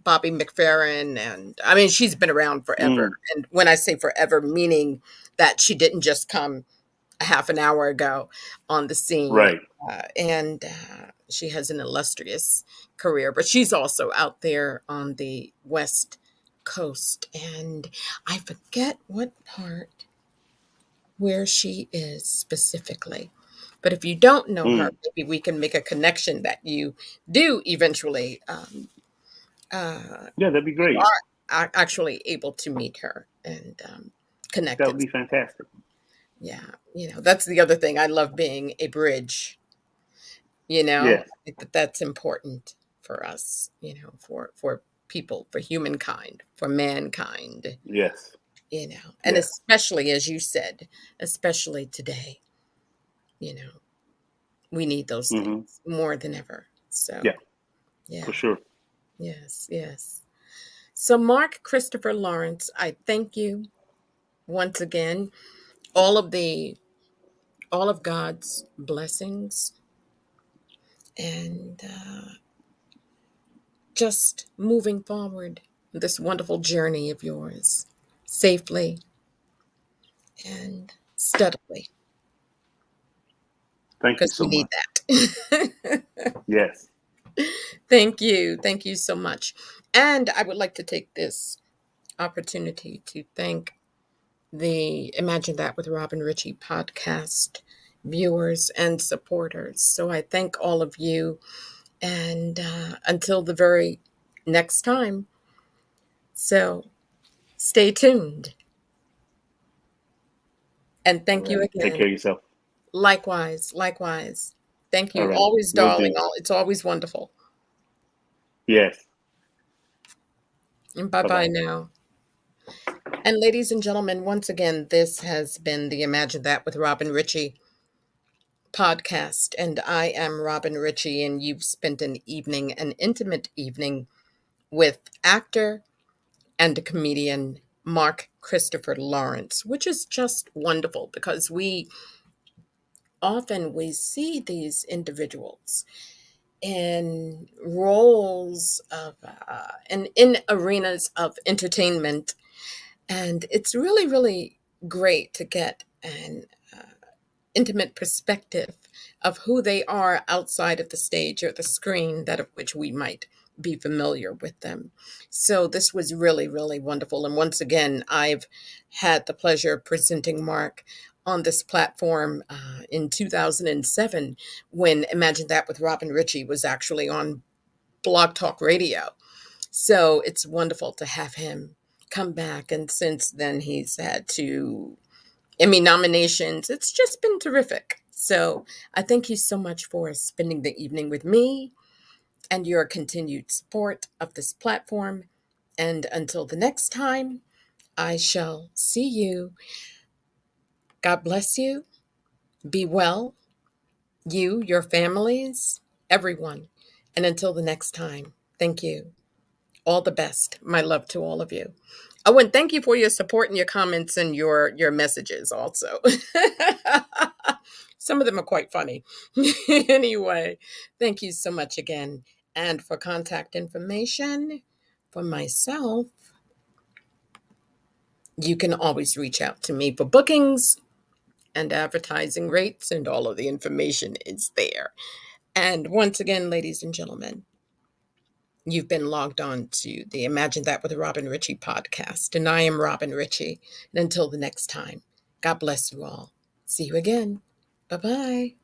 Bobby McFerrin, and I mean, she's been around forever. Mm, And when I say forever, meaning that she didn't just come a half an hour ago on the scene. right. And she has an illustrious career, but she's also out there on the West Coast. And I forget what part where she is specifically. But if you don't know her, Mm. maybe we can make a connection that you do eventually Yeah, that'd be you great. are actually able to meet her and connect That would it. be fantastic. Yeah, that's the other thing. I love being a bridge. I Yes. think that that's important for us. For people, for humankind, for mankind. Yes. And Yes. especially as you said, especially today. You know, we need those things Hmm. more than ever. Yeah, So yeah, for sure. yes, yes. So Mark Christopher Lawrence, I thank you once again. All of the all of God's blessings and just moving forward this wonderful journey of yours safely and steadily Thank you because we so need much. that. Yes. Thank you. Thank you so much. And I would like to take this opportunity to thank the Imagine That with Robin Richie podcast viewers and supporters. So I thank all of you. And until the very next time, so stay tuned. And All thank you right. Take again. care of yourself. Likewise, likewise. Thank All you. right. Always, Will darling. do. It's always wonderful. Yes. And bye Bye bye bye. now. And ladies and gentlemen, once again, this has been the Imagine That with Robin Richie podcast. And I am Robin Richie, and you've spent an intimate evening with actor and comedian Mark Christopher Lawrence, which is just wonderful because we see these individuals in roles of and in arenas of entertainment, and it's really, really great to get an intimate perspective of who they are outside of the stage or the screen, that of which we might be familiar with them. So this was really, really wonderful. And once again, I've had the pleasure of presenting Mark on this platform in 2007 when Imagine That with Robin Richie was actually on Blog Talk Radio. So it's wonderful to have him come back. And since then, he's had two Emmy nominations. It's just been terrific. So I thank you so much for spending the evening with me and your continued support of this platform. And until the next time, I shall see you. God bless you. Be well, you, your families, everyone. And until the next time, thank you. All the best. My love to all of you. Oh, and thank you for your support and your comments and your messages also. Some of them are quite funny. Anyway, thank you so much again. And for contact information for myself, You can always reach out to me for bookings and advertising rates, and all of the information is there. And once again, ladies and gentlemen, you've been logged on to the Imagine That with Robin Richie podcast. And I am Robin Richie. And until the next time, God bless you all. See you again. Bye-bye.